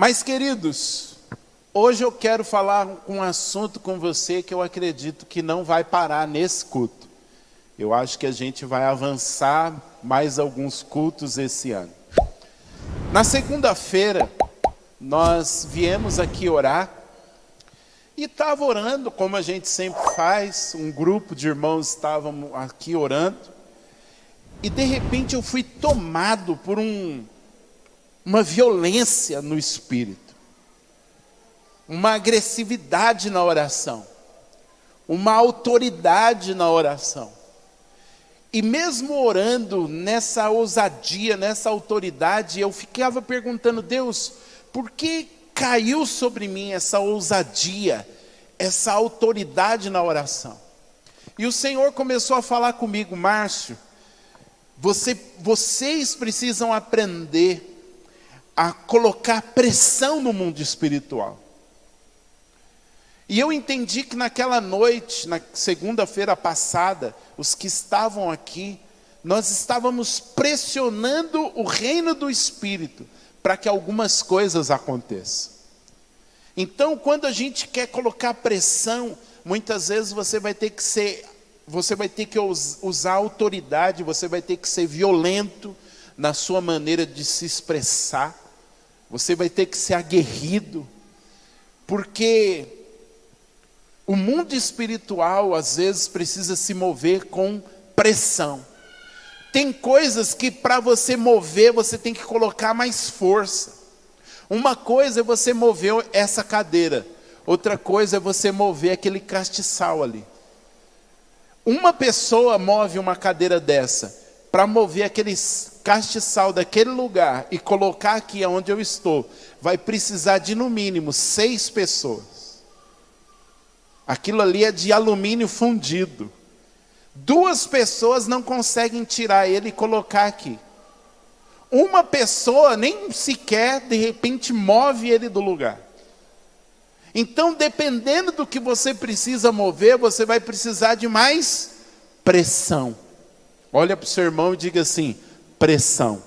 Mas, queridos, hoje eu quero falar um assunto com você que eu acredito que não vai parar nesse culto. Eu acho que a gente vai avançar mais alguns cultos esse ano. Na segunda-feira, nós viemos aqui orar e estava orando, como a gente sempre faz, um grupo de irmãos estavam aqui orando, e de repente eu fui tomado por uma violência no espírito, uma agressividade na oração, uma autoridade na oração. E mesmo orando nessa ousadia, nessa autoridade, eu ficava perguntando: Deus, por que caiu sobre mim essa ousadia, essa autoridade na oração? E o Senhor começou a falar comigo: Márcio, vocês precisam aprender a colocar pressão no mundo espiritual. E eu entendi que naquela noite, na segunda-feira passada, os que estavam aqui, nós estávamos pressionando o reino do Espírito para que algumas coisas aconteçam. Então, quando a gente quer colocar pressão, muitas vezes você vai ter que usar autoridade, você vai ter que ser violento na sua maneira de se expressar, você vai ter que ser aguerrido, porque o mundo espiritual às vezes precisa se mover com pressão. Tem coisas que para você mover, você tem que colocar mais força. Uma coisa é você mover essa cadeira, outra coisa é você mover aquele castiçal ali. Uma pessoa move uma cadeira dessa, para mover aquele castiçal daquele lugar e colocar aqui onde eu estou, vai precisar de no mínimo 6 pessoas. Aquilo ali é de alumínio fundido. 2 pessoas não conseguem tirar ele e colocar aqui. Uma pessoa nem sequer, de repente, move ele do lugar. Então, dependendo do que você precisa mover, você vai precisar de mais pressão. Olha para o seu irmão e diga assim: pressão.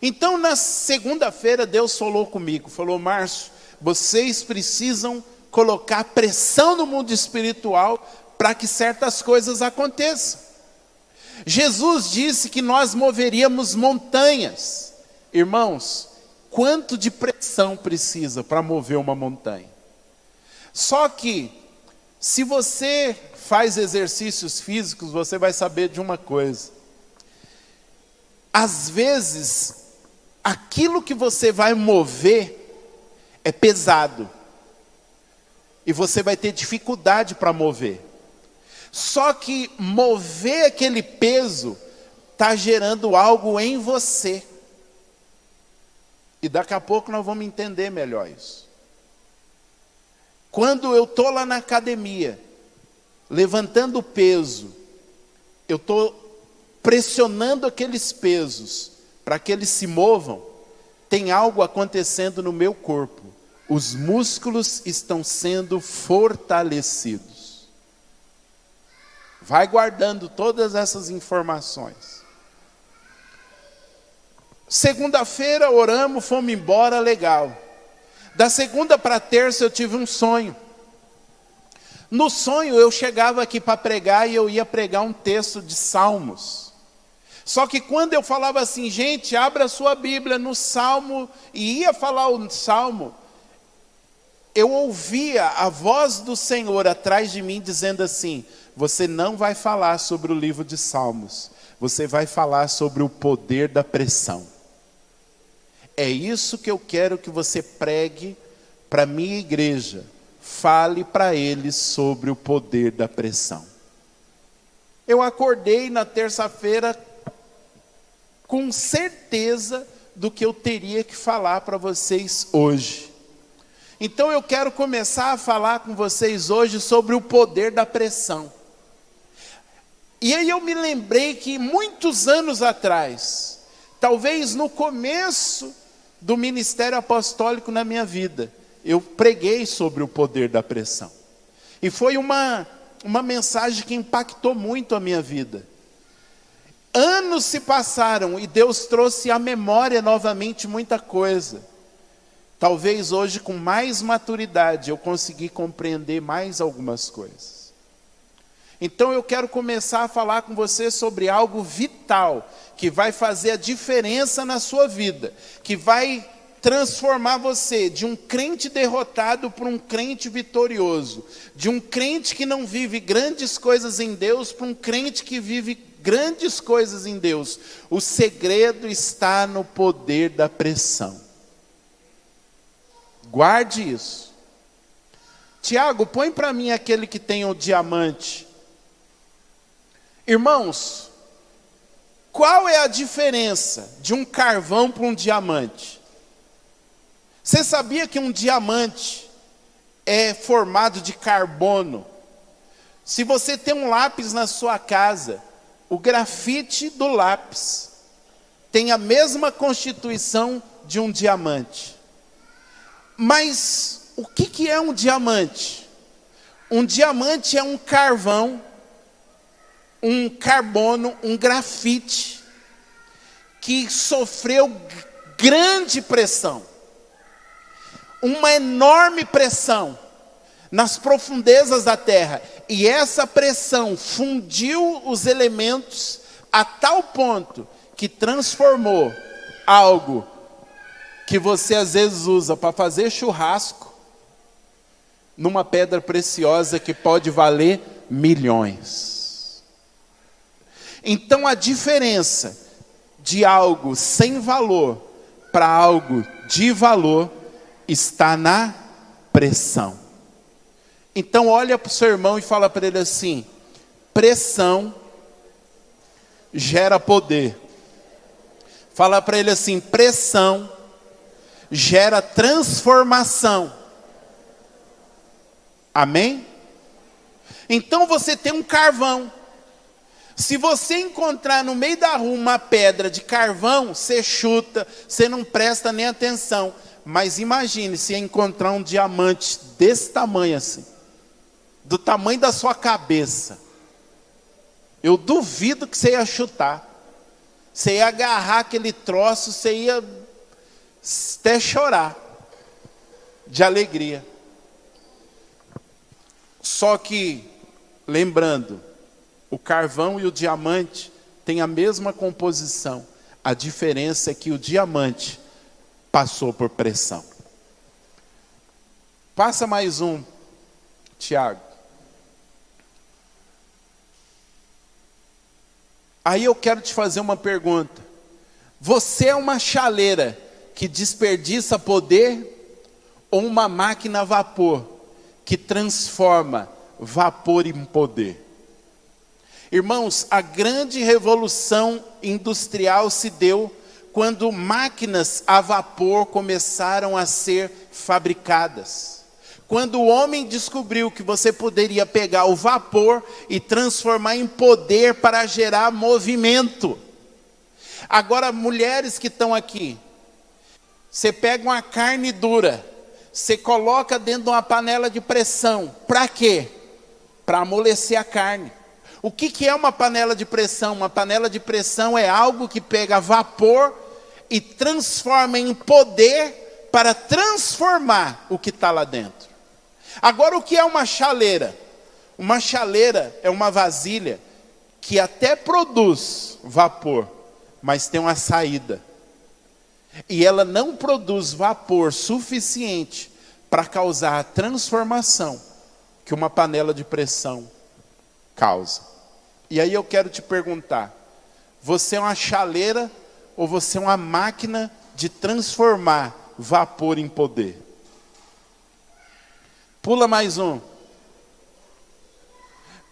Então, na segunda-feira, Deus falou comigo, falou: Márcio, vocês precisam colocar pressão no mundo espiritual para que certas coisas aconteçam. Jesus disse que nós moveríamos montanhas. Irmãos, quanto de pressão precisa para mover uma montanha? Só que, se você faz exercícios físicos, você vai saber de uma coisa. Às vezes, aquilo que você vai mover é pesado. E você vai ter dificuldade para mover. Só que mover aquele peso está gerando algo em você. E daqui a pouco nós vamos entender melhor isso. Quando eu estou lá na academia, levantando peso, eu estou pressionando aqueles pesos para que eles se movam, tem algo acontecendo no meu corpo. Os músculos estão sendo fortalecidos. Vai guardando todas essas informações. Segunda-feira oramos, fomos embora, legal. Da segunda para a terça eu tive um sonho. No sonho eu chegava aqui para pregar e eu ia pregar um texto de Salmos. Só que quando eu falava assim: gente, abra a sua Bíblia no Salmo, e ia falar o Salmo, eu ouvia a voz do Senhor atrás de mim dizendo assim: você não vai falar sobre o livro de Salmos, você vai falar sobre o poder da pressão. É isso que eu quero que você pregue para a minha igreja. Fale para eles sobre o poder da pressão. Eu acordei na terça-feira com certeza do que eu teria que falar para vocês hoje. Então eu quero começar a falar com vocês hoje sobre o poder da pressão. E aí eu me lembrei que muitos anos atrás, talvez no começo do ministério apostólico na minha vida, eu preguei sobre o poder da pressão. E foi uma mensagem que impactou muito a minha vida. Anos se passaram e Deus trouxe à memória novamente muita coisa. Talvez hoje, com mais maturidade, eu consegui compreender mais algumas coisas. Então eu quero começar a falar com você sobre algo vital, que vai fazer a diferença na sua vida, que vai transformar você de um crente derrotado para um crente vitorioso, de um crente que não vive grandes coisas em Deus para um crente que vive grandes coisas em Deus. O segredo está no poder da pressão. Guarde isso. Tiago, põe para mim aquele que tem o diamante. Irmãos, qual é a diferença de um carvão para um diamante? Você sabia que um diamante é formado de carbono? Se você tem um lápis na sua casa, o grafite do lápis tem a mesma constituição de um diamante. Mas o que é um diamante? Um diamante é um carvão, um carbono, um grafite que sofreu grande pressão, uma enorme pressão nas profundezas da terra, e essa pressão fundiu os elementos a tal ponto que transformou algo que você às vezes usa para fazer churrasco numa pedra preciosa que pode valer milhões. Então a diferença de algo sem valor para algo de valor está na pressão. Então olha para o seu irmão e fala para ele assim: pressão gera poder. Fala para ele assim: pressão gera transformação. Amém? Então você tem um carvão. Se você encontrar no meio da rua uma pedra de carvão, você chuta, você não presta nem atenção. Mas imagine se encontrar um diamante desse tamanho assim, do tamanho da sua cabeça. Eu duvido que você ia chutar. Você ia agarrar aquele troço, você ia até chorar de alegria. Só que, lembrando, o carvão e o diamante têm a mesma composição. A diferença é que o diamante passou por pressão. Passa mais um, Tiago. Aí eu quero te fazer uma pergunta. Você é uma chaleira que desperdiça poder ou uma máquina a vapor que transforma vapor em poder? Irmãos, a grande revolução industrial se deu quando máquinas a vapor começaram a ser fabricadas. Quando o homem descobriu que você poderia pegar o vapor e transformar em poder para gerar movimento. Agora, mulheres que estão aqui, você pega uma carne dura, você coloca dentro de uma panela de pressão. Para quê? Para amolecer a carne. O que é uma panela de pressão? Uma panela de pressão é algo que pega vapor e transforma em poder para transformar o que está lá dentro. Agora, o que é uma chaleira? Uma chaleira é uma vasilha que até produz vapor, mas tem uma saída. E ela não produz vapor suficiente para causar a transformação que uma panela de pressão causa. E aí eu quero te perguntar: você é uma chaleira ou você é uma máquina de transformar vapor em poder? Pula mais um.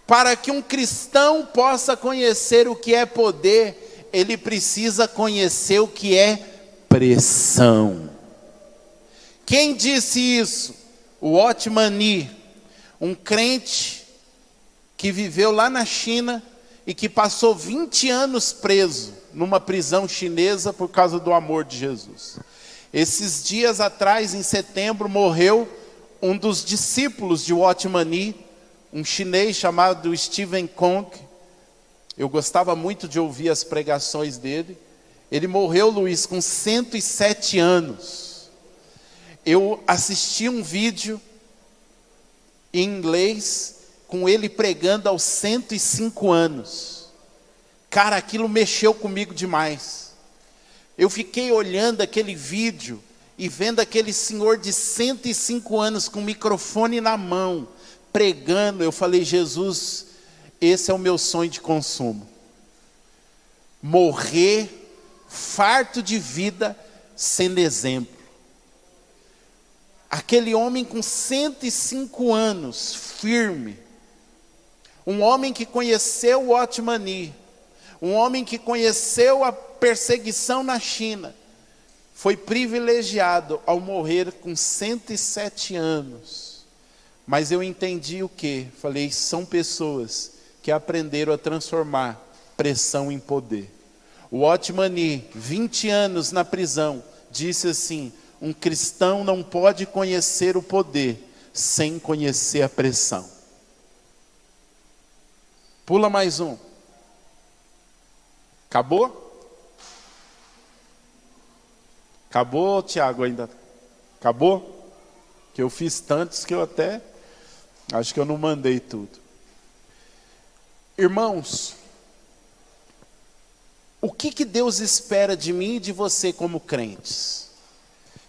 Para que um cristão possa conhecer o que é poder, ele precisa conhecer o que é pressão. Quem disse isso? O Watchman Nee, um crente que viveu lá na China e que passou 20 anos preso numa prisão chinesa por causa do amor de Jesus. Esses dias atrás, em setembro, morreu um dos discípulos de Watchman Nee, um chinês chamado Stephen Kong. Eu gostava muito de ouvir as pregações dele. Ele morreu, Luiz, com 107 anos. Eu assisti um vídeo em inglês com ele pregando aos 105 anos. Cara, aquilo mexeu comigo demais. Eu fiquei olhando aquele vídeo e vendo aquele senhor de 105 anos com o microfone na mão, pregando. Eu falei, Jesus, esse é o meu sonho de consumo. Morrer farto de vida, sendo exemplo. Aquele homem com 105 anos, firme. Um homem que conheceu o Otmani. Um homem que conheceu a perseguição na China. Foi privilegiado ao morrer com 107 anos. Mas eu entendi o quê? Falei, são pessoas que aprenderam a transformar pressão em poder. O Otmani, 20 anos na prisão, disse assim, um cristão não pode conhecer o poder sem conhecer a pressão. Pula mais um. Acabou? Acabou, Tiago, ainda? Acabou? Que eu fiz tantos que eu até acho que eu não mandei tudo. Irmãos, o que Deus espera de mim e de você como crentes?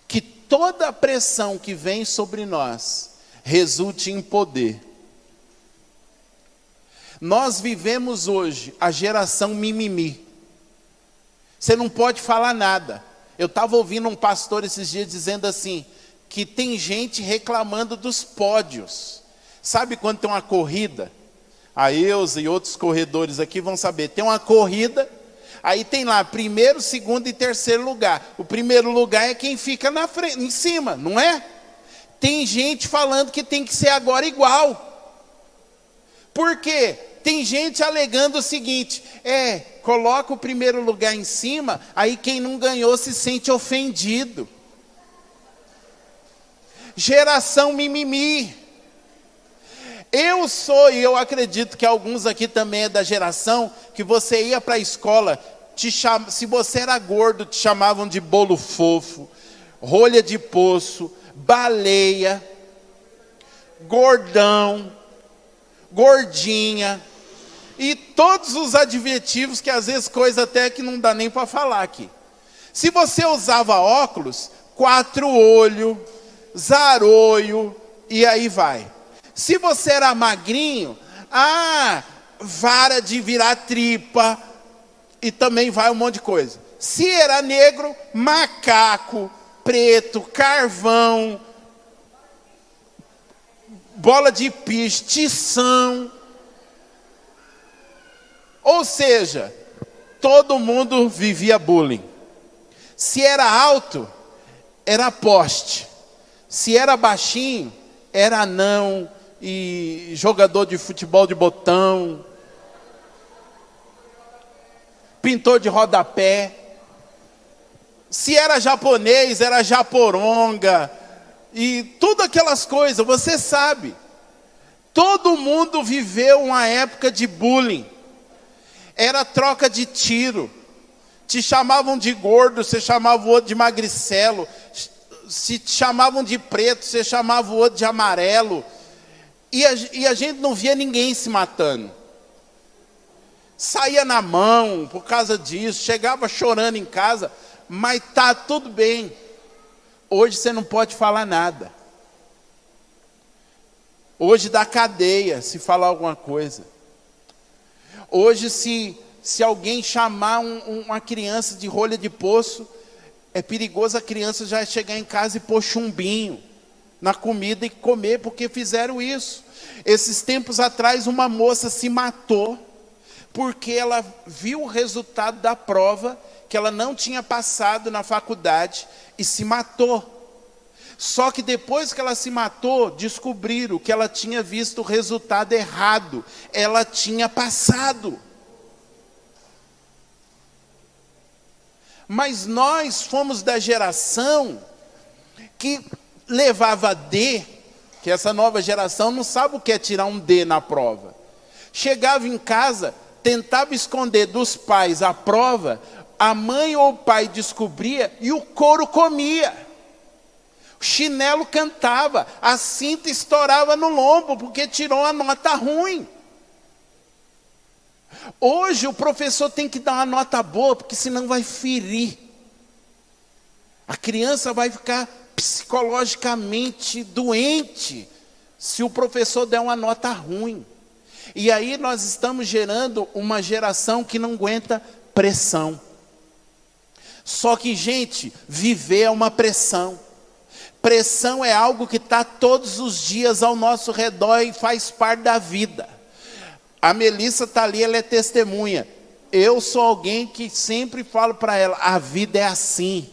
Que toda a pressão que vem sobre nós resulte em poder. Nós vivemos hoje a geração mimimi. Você não pode falar nada. Eu estava ouvindo um pastor esses dias dizendo assim, que tem gente reclamando dos pódios. Sabe quando tem uma corrida? A Eusa e outros corredores aqui vão saber. Tem uma corrida, aí tem lá primeiro, segundo e terceiro lugar. O primeiro lugar é quem fica na frente, em cima, não é? Tem gente falando que tem que ser agora igual. Por quê? Tem gente alegando o seguinte, coloca o primeiro lugar em cima, aí quem não ganhou se sente ofendido. Geração mimimi. E eu acredito que alguns aqui também é da geração, que você ia para a escola, se você era gordo, te chamavam de bolo fofo, rolha de poço, baleia, gordão, gordinha, e todos os adjetivos que às vezes coisa até que não dá nem para falar aqui. Se você usava óculos, 4 olhos, zaroio, e aí vai. Se você era magrinho, vara de virar tripa, e também vai um monte de coisa. Se era negro, macaco, preto, carvão, bola de piche, tição. Ou seja, todo mundo vivia bullying. Se era alto, era poste. Se era baixinho, era anão e jogador de futebol de botão, pintor de rodapé. Se era japonês, era japoronga, e tudo aquelas coisas, você sabe. Todo mundo viveu uma época de bullying. Era troca de tiro. Te chamavam de gordo, você chamava o outro de magricelo. Se te chamavam de preto, você chamava o outro de amarelo. E a gente não via ninguém se matando. Saía na mão por causa disso, chegava chorando em casa, mas tá tudo bem. Hoje você não pode falar nada. Hoje dá cadeia se falar alguma coisa. Hoje se alguém chamar uma criança de rolha de poço, é perigoso a criança já chegar em casa e pôr chumbinho na comida e comer, porque fizeram isso. Esses tempos atrás uma moça se matou, porque ela viu o resultado da prova, que ela não tinha passado na faculdade, e se matou. Só que depois que ela se matou, descobriram que ela tinha visto o resultado errado. Ela tinha passado. Mas nós fomos da geração que levava D, que essa nova geração não sabe o que é tirar um D na prova. Chegava em casa, tentava esconder dos pais a prova, a mãe ou o pai descobria e o couro comia. O chinelo cantava, a cinta estourava no lombo, porque tirou uma nota ruim. Hoje o professor tem que dar uma nota boa, porque senão vai ferir. A criança vai ficar psicologicamente doente, se o professor der uma nota ruim. E aí nós estamos gerando uma geração que não aguenta pressão. Só que, gente, viver é uma pressão. Pressão é algo que está todos os dias ao nosso redor e faz parte da vida. A Melissa está ali, ela é testemunha. Eu sou alguém que sempre falo para ela, a vida é assim.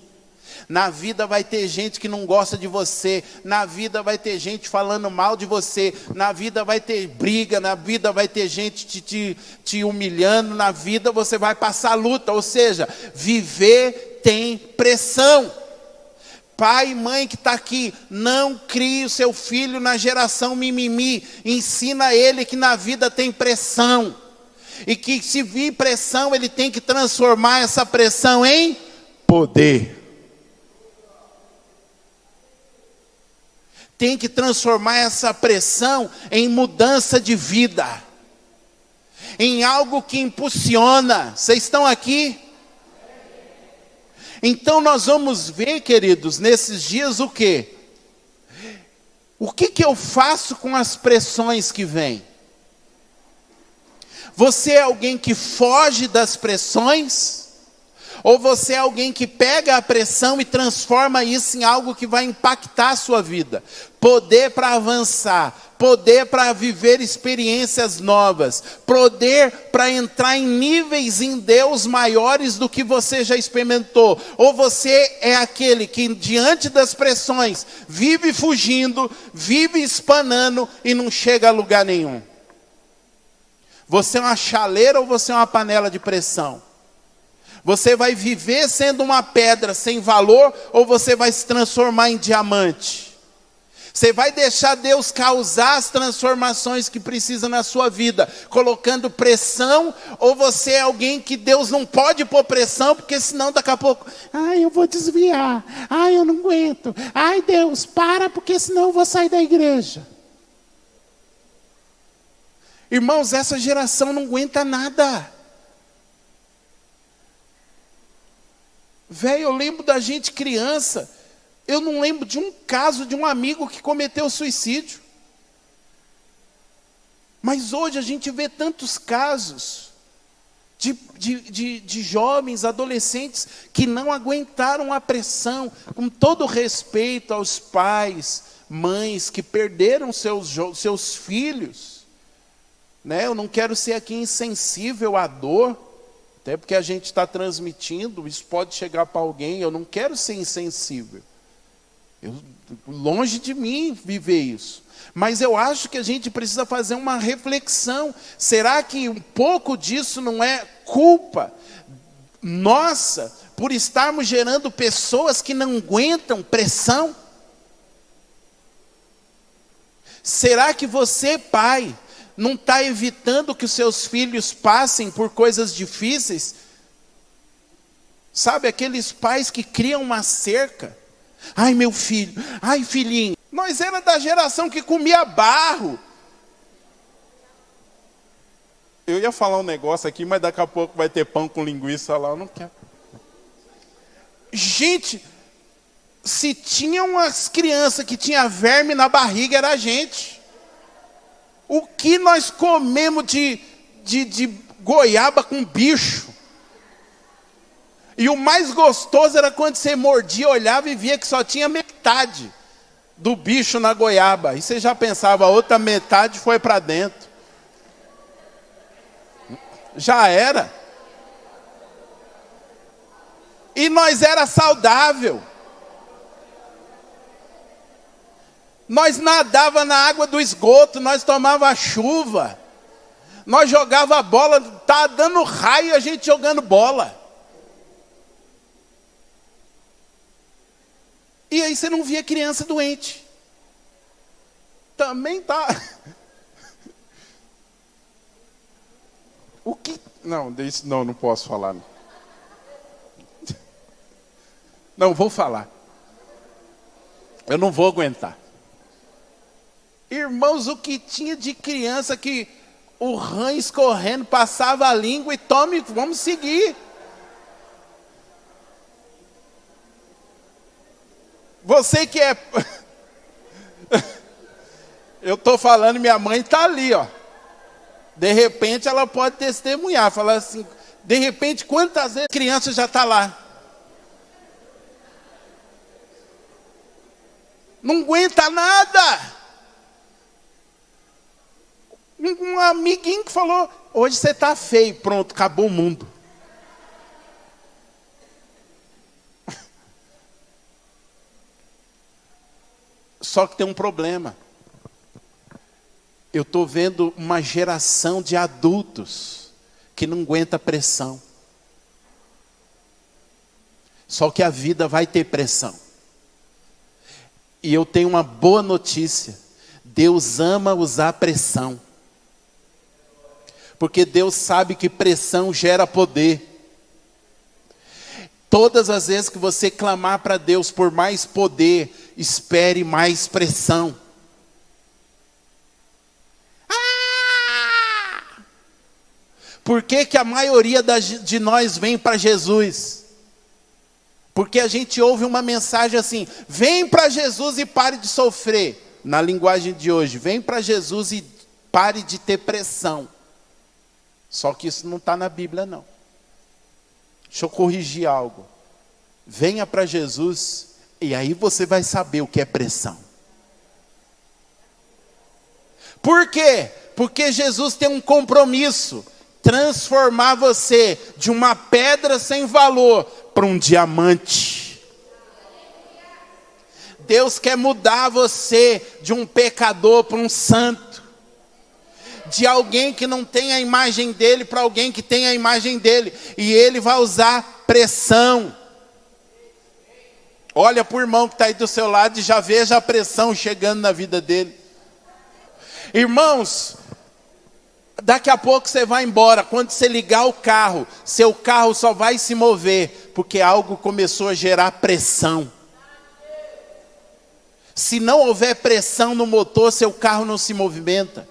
Na vida vai ter gente que não gosta de você. Na vida vai ter gente falando mal de você. Na vida vai ter briga. Na vida vai ter gente te humilhando. Na vida você vai passar luta. Ou seja, viver tem pressão. Pai e mãe que está aqui, não crie o seu filho na geração mimimi. Ensina ele que na vida tem pressão. E que se vir pressão, ele tem que transformar essa pressão em poder. Tem que transformar essa pressão em mudança de vida. Em algo que impulsiona. Vocês estão aqui? Então nós vamos ver, queridos, nesses dias o quê? O que eu faço com as pressões que vêm? Você é alguém que foge das pressões? Ou você é alguém que pega a pressão e transforma isso em algo que vai impactar a sua vida? Poder para avançar, poder para viver experiências novas, poder para entrar em níveis em Deus maiores do que você já experimentou. Ou você é aquele que diante das pressões vive fugindo, vive espanando e não chega a lugar nenhum. Você é uma chaleira ou você é uma panela de pressão? Você vai viver sendo uma pedra sem valor ou você vai se transformar em diamante? Você vai deixar Deus causar as transformações que precisa na sua vida, colocando pressão, ou você é alguém que Deus não pode pôr pressão, porque senão daqui a pouco, ai, eu vou desviar, ai, eu não aguento, ai, Deus, para, porque senão eu vou sair da igreja. Irmãos, essa geração não aguenta nada. Velho, eu lembro da gente criança, eu não lembro de um caso de um amigo que cometeu suicídio. Mas hoje a gente vê tantos casos de jovens, adolescentes, que não aguentaram a pressão, com todo respeito aos pais, mães, que perderam seus filhos. Né? Eu não quero ser aqui insensível à dor, até porque a gente está transmitindo, isso pode chegar para alguém, eu não quero ser insensível. Longe de mim viver isso. Mas eu acho que a gente precisa fazer uma reflexão. Será que um pouco disso não é culpa nossa, por estarmos gerando pessoas que não aguentam pressão? Será que você, pai, não está evitando que os seus filhos passem por coisas difíceis? Sabe, aqueles pais que criam uma cerca. Ai, meu filho, ai, filhinho. Nós era da geração que comia barro. Eu ia falar um negócio aqui, mas daqui a pouco vai ter pão com linguiça lá, eu não quero. Gente, se tinha umas crianças que tinha verme na barriga, era a gente. O que nós comemos de goiaba com bicho? E o mais gostoso era quando você mordia, olhava e via que só tinha metade do bicho na goiaba. E você já pensava, a outra metade foi para dentro. Já era. E nós era saudável. Nós nadava na água do esgoto, nós tomava chuva. Nós jogava bola, tá dando raio a gente jogando bola. E aí você não via criança doente. Também tá. O que... Não, isso não posso falar. Não, vou falar. Eu não vou aguentar. Irmãos, o que tinha de criança que o rã escorrendo, passava a língua e tome, vamos seguir. Você que é... Eu estou falando, minha mãe está ali, ó. De repente ela pode testemunhar, falar assim, de repente quantas vezes a criança já está lá. Não aguenta nada. Um amiguinho que falou, hoje você está feio, pronto, acabou o mundo. Só que tem um problema. Eu estou vendo uma geração de adultos que não aguenta pressão. Só que a vida vai ter pressão. E eu tenho uma boa notícia. Deus ama usar pressão. Porque Deus sabe que pressão gera poder. Todas as vezes que você clamar para Deus por mais poder, espere mais pressão. Por que que a maioria de nós vem para Jesus? Porque a gente ouve uma mensagem assim, vem para Jesus e pare de sofrer. Na linguagem de hoje, vem para Jesus e pare de ter pressão. Só que isso não está na Bíblia, não. Deixa eu corrigir algo. Venha para Jesus e aí você vai saber o que é pressão. Por quê? Porque Jesus tem um compromisso. Transformar você de uma pedra sem valor para um diamante. Deus quer mudar você de um pecador para um santo. De alguém que não tem a imagem dele para alguém que tem a imagem dele. E ele vai usar pressão. Olha para o irmão que está aí do seu lado e já veja a pressão chegando na vida dele. Irmãos, daqui a pouco você vai embora. Quando você ligar o carro, seu carro só vai se mover porque algo começou a gerar pressão. Se não houver pressão no motor, seu carro não se movimenta.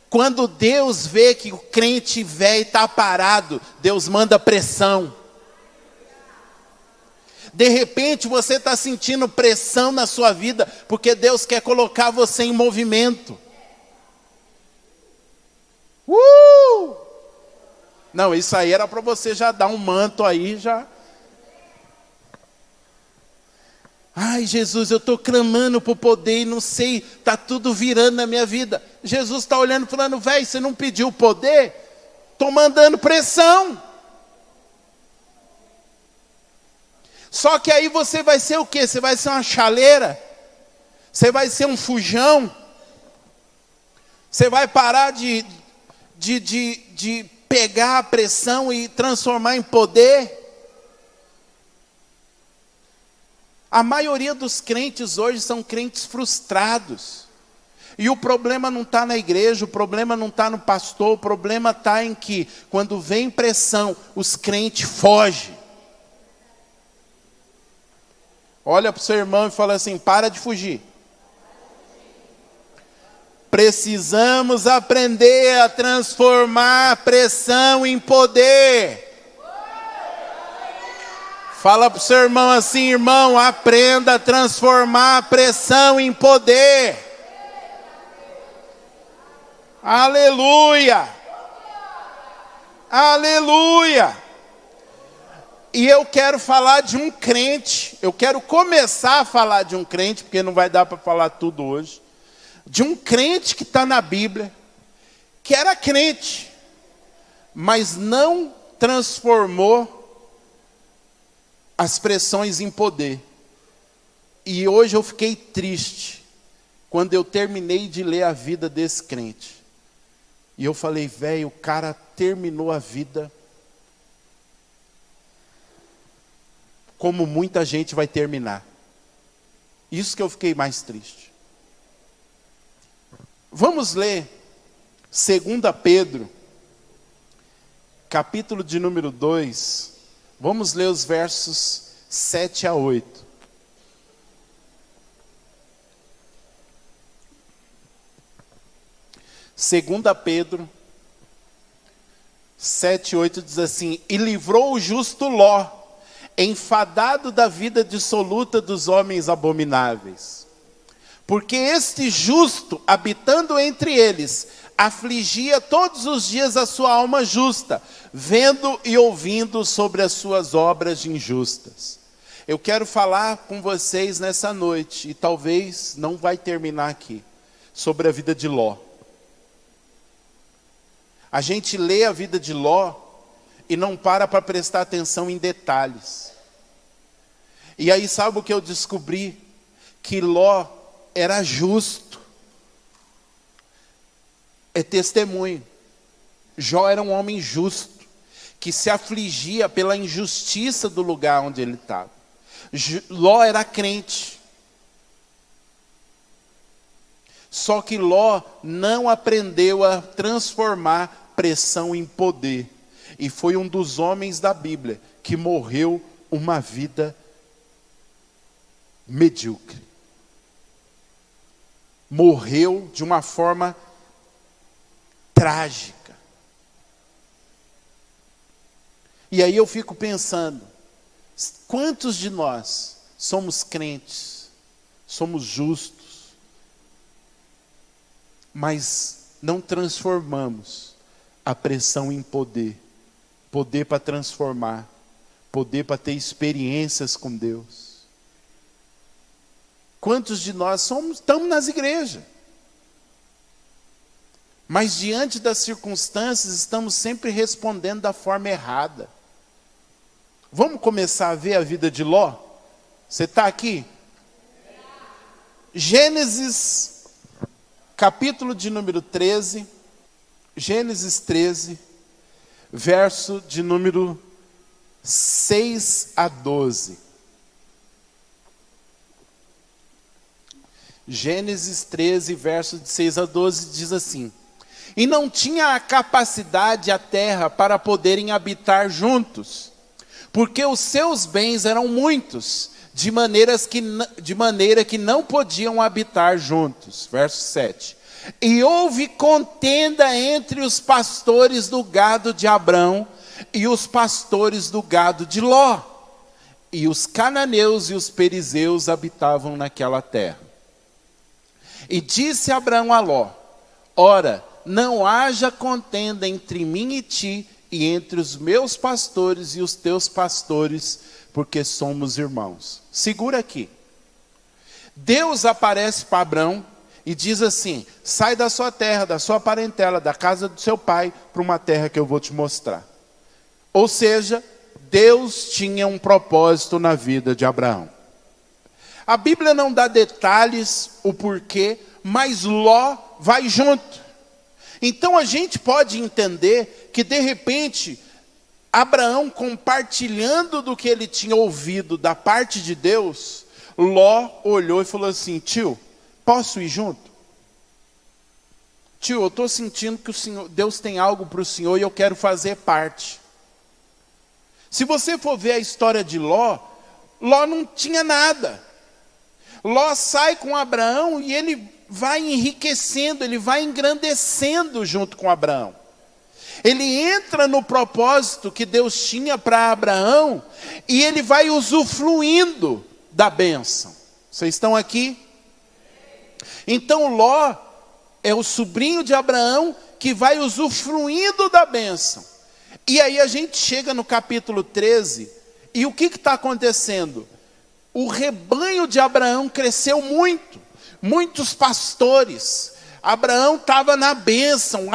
Quando Deus vê que o crente velho está parado, Deus manda pressão. De repente você está sentindo pressão na sua vida, porque Deus quer colocar você em movimento. Não, isso aí era para você já dar um manto aí, já. Ai, Jesus, eu estou clamando por poder e não sei, está tudo virando na minha vida. Jesus está olhando e falando, velho, você não pediu poder? Estou mandando pressão. Só que aí você vai ser o quê? Você vai ser uma chaleira? Você vai ser um fujão? Você vai parar de pegar a pressão e transformar em poder? A maioria dos crentes hoje são crentes frustrados. E o problema não está na igreja, o problema não está no pastor, o problema está em que, quando vem pressão, os crentes fogem. Olha para o seu irmão e fala assim, para de fugir. Precisamos aprender a transformar a pressão em poder. Fala para o seu irmão assim, irmão, aprenda a transformar a pressão em poder. Aleluia! Aleluia! E eu quero falar de um crente, eu quero começar a falar de um crente, porque não vai dar para falar tudo hoje. De um crente que está na Bíblia, que era crente, mas não transformou as pressões em poder. E hoje eu fiquei triste, quando eu terminei de ler a vida desse crente. E eu falei, velho, o cara terminou a vida como muita gente vai terminar. Isso que eu fiquei mais triste. Vamos ler 2 Pedro, capítulo de número 2, vamos ler os versos 7 a 8. Segunda Pedro 7, 8 diz assim: e livrou o justo Ló, enfadado da vida dissoluta dos homens abomináveis. Porque este justo, habitando entre eles, afligia todos os dias a sua alma justa, vendo e ouvindo sobre as suas obras injustas. Eu quero falar com vocês nessa noite, e talvez não vai terminar aqui, sobre a vida de Ló. A gente lê a vida de Ló e não para prestar atenção em detalhes. E aí sabe o que eu descobri? Que Ló era justo. É testemunho. Jó era um homem justo, que se afligia pela injustiça do lugar onde ele estava. Ló era crente. Só que Ló não aprendeu a transformar pressão em poder. E foi um dos homens da Bíblia que morreu uma vida medíocre. Morreu de uma forma trágica. E aí eu fico pensando, quantos de nós somos crentes, somos justos, mas não transformamos a pressão em poder, poder para transformar, poder para ter experiências com Deus. Quantos de nós estamos nas igrejas, mas diante das circunstâncias estamos sempre respondendo da forma errada. Vamos começar a ver a vida de Ló? Você está aqui? Gênesis, capítulo de número 13, Gênesis 13, verso de número 6 a 12. Gênesis 13, verso de 6 a 12, diz assim: e não tinha a capacidade a terra para poderem habitar juntos, porque os seus bens eram muitos, de maneira que não podiam habitar juntos. Verso 7. E houve contenda entre os pastores do gado de Abrão e os pastores do gado de Ló. E os cananeus e os perizeus habitavam naquela terra. E disse Abrão a Ló: ora, não haja contenda entre mim e ti, e entre os meus pastores e os teus pastores, porque somos irmãos. Segura aqui. Deus aparece para Abrão e diz assim: sai da sua terra, da sua parentela, da casa do seu pai, para uma terra que eu vou te mostrar. Ou seja, Deus tinha um propósito na vida de Abraão. A Bíblia não dá detalhes, o porquê, mas Ló vai junto. Então a gente pode entender que de repente, Abraão compartilhando do que ele tinha ouvido da parte de Deus, Ló olhou e falou assim: tio, posso ir junto? Tio, eu estou sentindo que Deus tem algo para o senhor e eu quero fazer parte. Se você for ver a história de Ló, Ló não tinha nada. Ló sai com Abraão e ele vai enriquecendo, ele vai engrandecendo junto com Abraão. Ele entra no propósito que Deus tinha para Abraão e ele vai usufruindo da bênção. Vocês estão aqui? Então Ló é o sobrinho de Abraão que vai usufruindo da bênção. E aí a gente chega no capítulo 13, e o que está acontecendo? O rebanho de Abraão cresceu muito, muitos pastores. Abraão estava na bênção,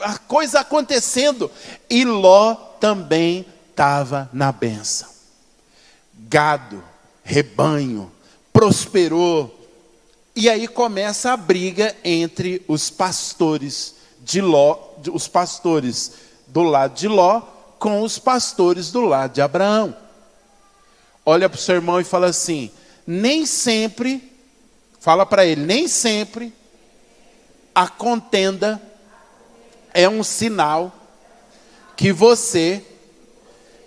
a coisa acontecendo, e Ló também estava na bênção. Gado, rebanho, prosperou. E aí começa a briga entre os pastores de Ló, os pastores do lado de Ló com os pastores do lado de Abraão. Olha para o seu irmão e fala assim: nem sempre, fala para ele, nem sempre a contenda é um sinal que você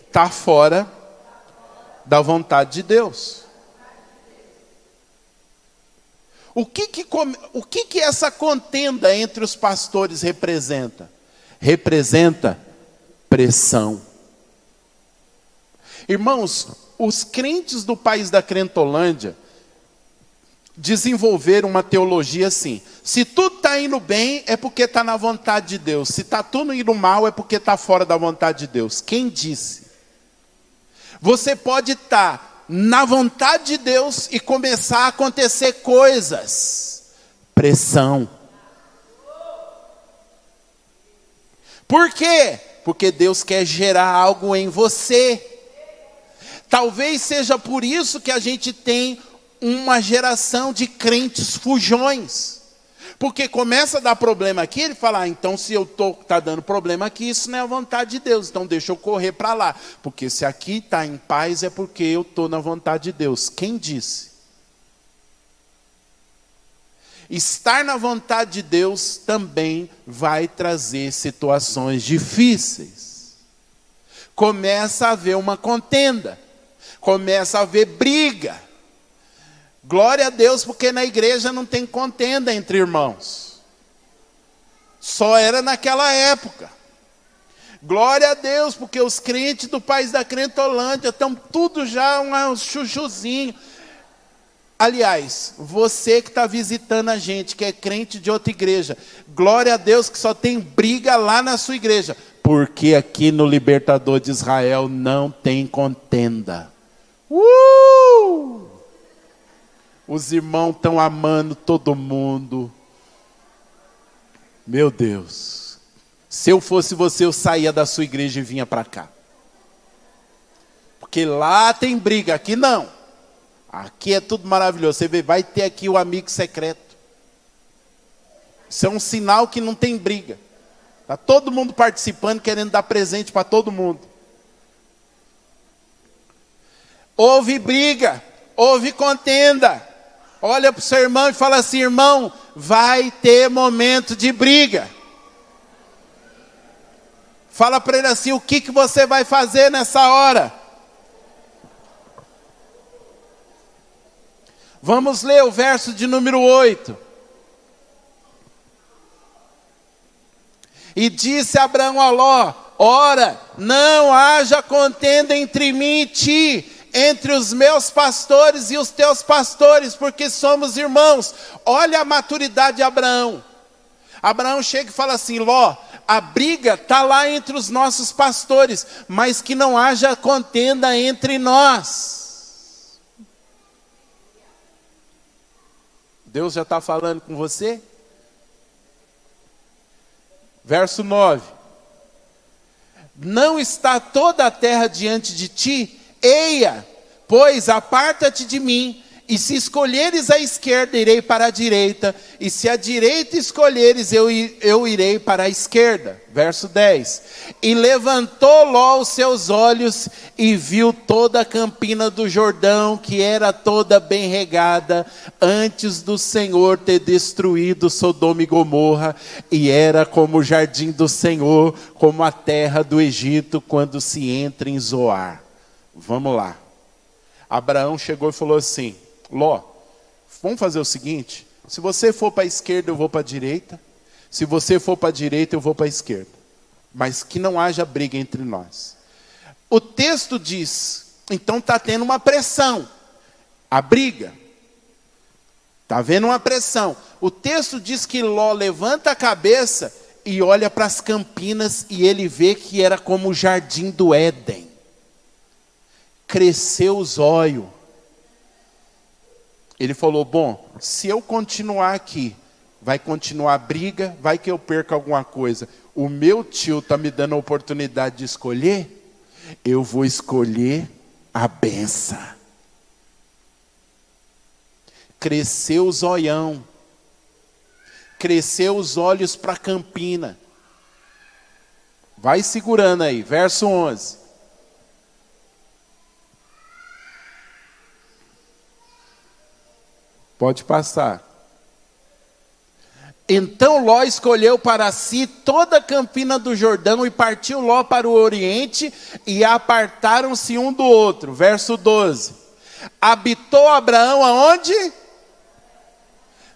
está fora da vontade de Deus. O que essa contenda entre os pastores representa? Representa pressão. Irmãos, os crentes do país da Crentolândia desenvolveram uma teologia assim: se tudo está indo bem, é porque está na vontade de Deus. Se está tudo indo mal, é porque está fora da vontade de Deus. Quem disse? Você pode estar na vontade de Deus e começar a acontecer coisas. Pressão. Por quê? Porque Deus quer gerar algo em você. Talvez seja por isso que a gente tem uma geração de crentes fujões. Porque começa a dar problema aqui, ele fala: então se está dando problema aqui, isso não é a vontade de Deus, então deixa eu correr para lá. Porque se aqui está em paz, é porque eu estou na vontade de Deus. Quem disse? Estar na vontade de Deus também vai trazer situações difíceis. Começa a haver uma contenda. Começa a haver briga. Glória a Deus, porque na igreja não tem contenda entre irmãos. Só era naquela época. Glória a Deus, porque os crentes do país da Crentolândia estão tudo já um chuchuzinho. Aliás, você que está visitando a gente, que é crente de outra igreja, glória a Deus que só tem briga lá na sua igreja. Porque aqui no Libertador de Israel não tem contenda. Os irmãos estão amando todo mundo. Meu Deus. Se eu fosse você, eu saía da sua igreja e vinha para cá. Porque lá tem briga, aqui não. Aqui é tudo maravilhoso. Você vê, vai ter aqui o amigo secreto. Isso é um sinal que não tem briga. Está todo mundo participando, querendo dar presente para todo mundo. Houve briga, houve contenda. Olha para o seu irmão e fala assim: irmão, vai ter momento de briga. Fala para ele assim: o que você vai fazer nessa hora? Vamos ler o verso de número 8. E disse Abraão a Ló: ora, não haja contenda entre mim e ti, entre os meus pastores e os teus pastores, porque somos irmãos. Olha a maturidade de Abraão. Abraão chega e fala assim: Ló, a briga está lá entre os nossos pastores, mas que não haja contenda entre nós. Deus já está falando com você? Verso 9. Não está toda a terra diante de ti? Eia, pois aparta-te de mim, e se escolheres a esquerda, irei para a direita, e se a direita escolheres, eu irei para a esquerda. Verso 10. E levantou Ló os seus olhos, e viu toda a campina do Jordão, que era toda bem regada, antes do Senhor ter destruído Sodoma e Gomorra, e era como o jardim do Senhor, como a terra do Egito, quando se entra em Zoar. Vamos lá. Abraão chegou e falou assim: Ló, vamos fazer o seguinte: se você for para a esquerda, eu vou para a direita. Se você for para a direita, eu vou para a esquerda. Mas que não haja briga entre nós. O texto diz, então está tendo uma pressão. A briga. Está havendo uma pressão. O texto diz que Ló levanta a cabeça e olha para as campinas e ele vê que era como o jardim do Éden. Cresceu os olhos. Ele falou: bom, se eu continuar aqui, vai continuar a briga, vai que eu perca alguma coisa. O meu tio está me dando a oportunidade de escolher, eu vou escolher a benção. Cresceu os olhão. Cresceu os olhos para a campina. Vai segurando aí, verso 11. Pode passar. Então Ló escolheu para si toda a campina do Jordão e partiu Ló para o oriente e apartaram-se um do outro. Verso 12. Habitou Abraão aonde?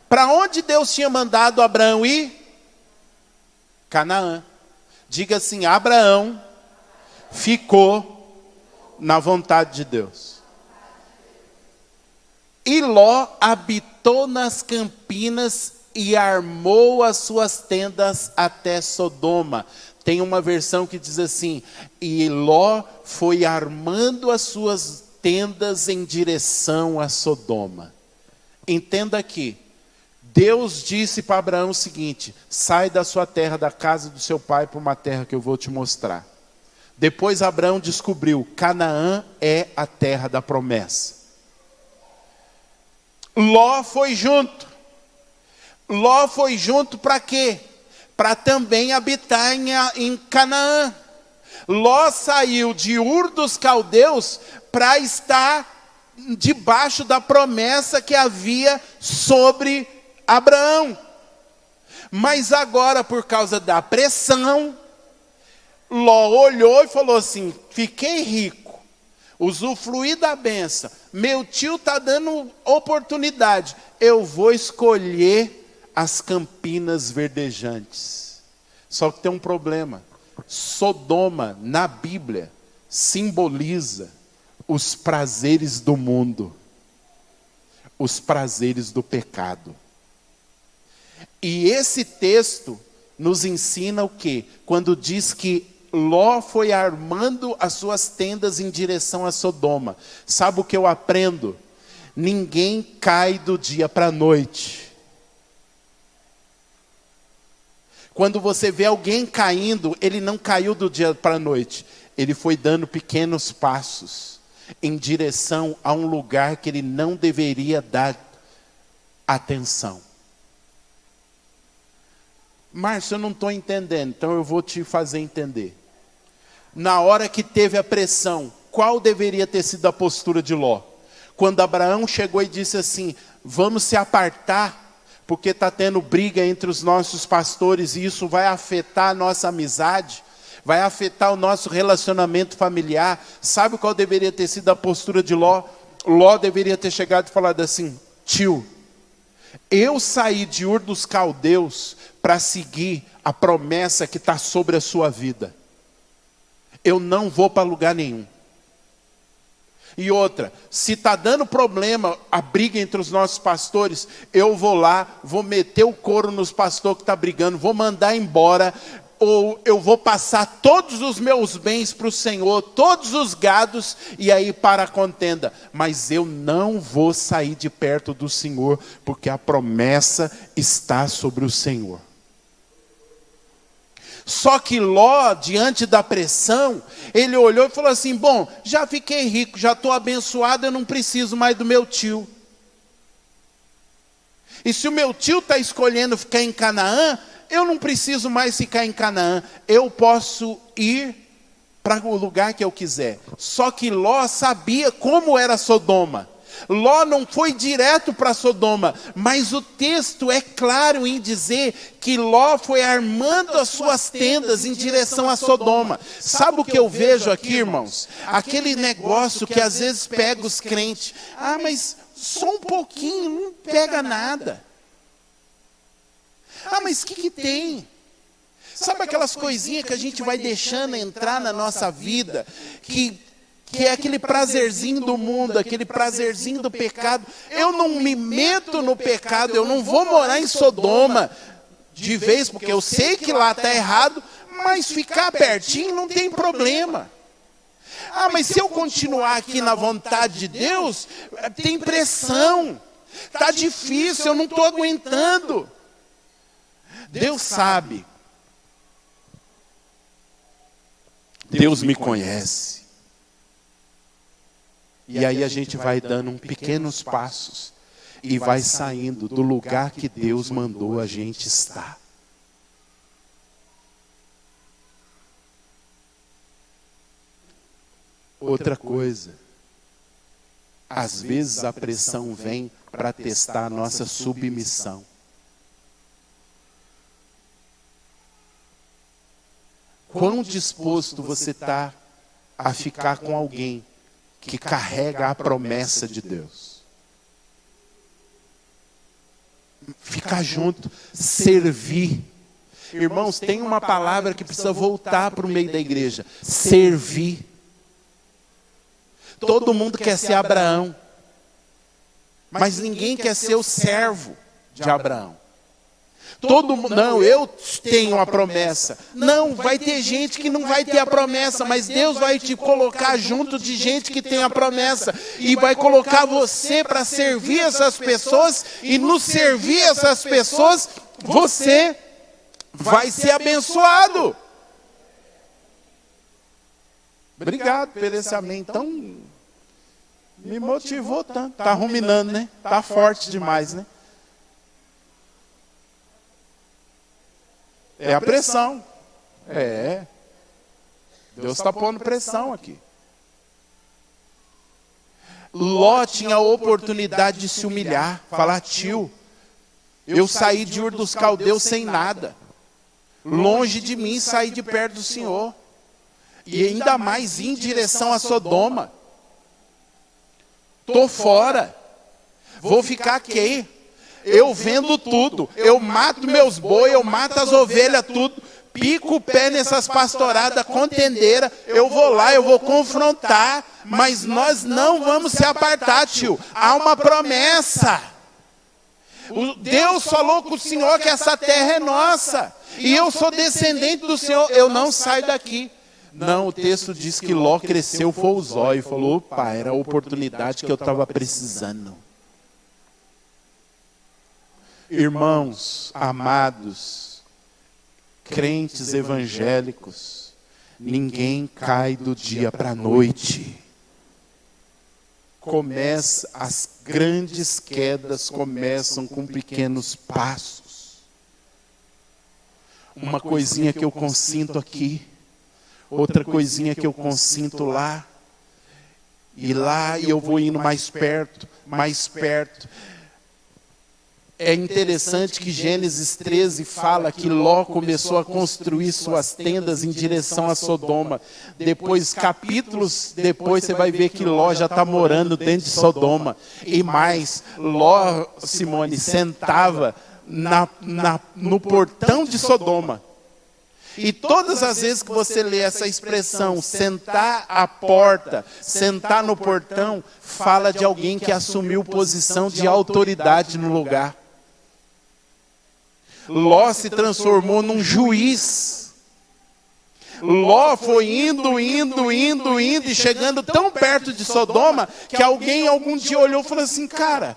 Para onde Deus tinha mandado Abraão ir? Canaã. Diga assim, Abraão ficou na vontade de Deus. E Ló habitou nas campinas e armou as suas tendas até Sodoma. Tem uma versão que diz assim, e Ló foi armando as suas tendas em direção a Sodoma. Entenda aqui, Deus disse para Abraão o seguinte, sai da sua terra, da casa do seu pai, para uma terra que eu vou te mostrar. Depois Abraão descobriu, Canaã é a terra da promessa. Ló foi junto. Ló foi junto para quê? Para também habitar em Canaã. Ló saiu de Ur dos Caldeus para estar debaixo da promessa que havia sobre Abraão. Mas agora, por causa da pressão, Ló olhou e falou assim, fiquei rico, usufruí da bênção, meu tio está dando oportunidade, eu vou escolher as campinas verdejantes. Só que tem um problema. Sodoma, na Bíblia, simboliza os prazeres do mundo, os prazeres do pecado. E esse texto nos ensina o quê? Quando diz que Ló foi armando as suas tendas em direção a Sodoma. Sabe o que eu aprendo? Ninguém cai do dia para a noite. Quando você vê alguém caindo, ele não caiu do dia para a noite. Ele foi dando pequenos passos em direção a um lugar que ele não deveria dar atenção. Márcio, eu não estou entendendo, então eu vou te fazer entender. Na hora que teve a pressão, qual deveria ter sido a postura de Ló? Quando Abraão chegou e disse assim, vamos se apartar, porque está tendo briga entre os nossos pastores e isso vai afetar a nossa amizade, vai afetar o nosso relacionamento familiar. Sabe qual deveria ter sido a postura de Ló? Ló deveria ter chegado e falado assim, tio, eu saí de Ur dos Caldeus para seguir a promessa que está sobre a sua vida. Eu não vou para lugar nenhum. E outra, se está dando problema, a briga entre os nossos pastores, eu vou lá, vou meter o couro nos pastores que estão brigando, vou mandar embora, ou eu vou passar todos os meus bens para o Senhor, todos os gados, e aí para a contenda. Mas eu não vou sair de perto do Senhor, porque a promessa está sobre o Senhor. Só que Ló, diante da pressão, ele olhou e falou assim, bom, já fiquei rico, já estou abençoado, eu não preciso mais do meu tio. E se o meu tio está escolhendo ficar em Canaã, eu não preciso mais ficar em Canaã, eu posso ir para o lugar que eu quiser. Só que Ló sabia como era Sodoma. Ló não foi direto para Sodoma, mas o texto é claro em dizer que Ló foi armando as suas tendas em direção a Sodoma. Sabe o que eu vejo aqui, irmãos? Aquele negócio que às vezes pega os crentes. Ah, mas só um pouquinho, não pega nada. Ah, mas o que tem? Sabe aquelas coisinhas que a gente vai deixando entrar na nossa vida, que é aquele prazerzinho do mundo, aquele prazerzinho do pecado. Eu não me meto no pecado, eu não vou morar em Sodoma de vez, porque eu sei que lá está errado, mas ficar pertinho não tem problema. Ah, mas se eu continuar aqui na vontade de Deus, tem pressão, está difícil, eu não estou aguentando. Deus sabe. Deus me conhece. E aí a gente vai dando pequenos passos e vai saindo do lugar que Deus mandou a gente estar. Outra coisa, às vezes a pressão vem para testar a nossa submissão. Quão disposto você está a ficar com alguém que carrega a promessa de Deus? Ficar junto, servir. Irmãos, tem uma palavra que precisa voltar para o meio da igreja: servir. Todo mundo quer ser Abraão, mas ninguém quer ser o servo de Abraão. Todo mundo, não, eu tenho a promessa. Não, vai ter gente que não vai ter a promessa, mas Deus vai te colocar junto de gente que tem a promessa e vai colocar você para servir essas pessoas, e no servir essas pessoas, você vai ser abençoado. Obrigado por esse amém tão... me motivou tanto. Está ruminando, né? Está forte demais, né? É a pressão. É. Deus está pondo pressão aqui. Ló tinha a oportunidade de se humilhar. Falar: tio, eu saí de Ur dos Caldeus sem nada. Longe de mim sair de perto do Senhor. E ainda mais em direção a Sodoma. Estou fora. Vou ficar aqui. Eu vendo tudo, eu mato meus boi, eu mato as ovelhas, tudo, pico o pé nessas pastoradas, contendeira, eu vou lá, eu vou confrontar, mas nós não vamos se apartar, tio. Há uma promessa. Deus falou com o Senhor que essa terra é nossa, e eu sou descendente do Senhor, eu não saio daqui. Não, o texto diz que Ló cresceu, foi o zóio, e falou: opa, era a oportunidade que eu estava precisando. Irmãos, amados, crentes evangélicos, ninguém cai do dia para a noite. As grandes quedas começam com pequenos passos. Uma coisinha que eu consinto aqui, outra coisinha que eu consinto lá, e lá eu vou indo mais perto, mais perto. É interessante que Gênesis 13 fala que Ló começou a construir suas tendas em direção a Sodoma. Depois, capítulos depois, você vai ver que Ló já está morando dentro de Sodoma. E mais, Ló, Simone, sentava no portão de Sodoma. E todas as vezes que você lê essa expressão, sentar à porta, sentar no portão, fala de alguém que assumiu posição de autoridade no lugar. Ló se transformou num juiz. Ló foi indo, e chegando tão perto de Sodoma, que alguém algum dia olhou e falou assim: cara,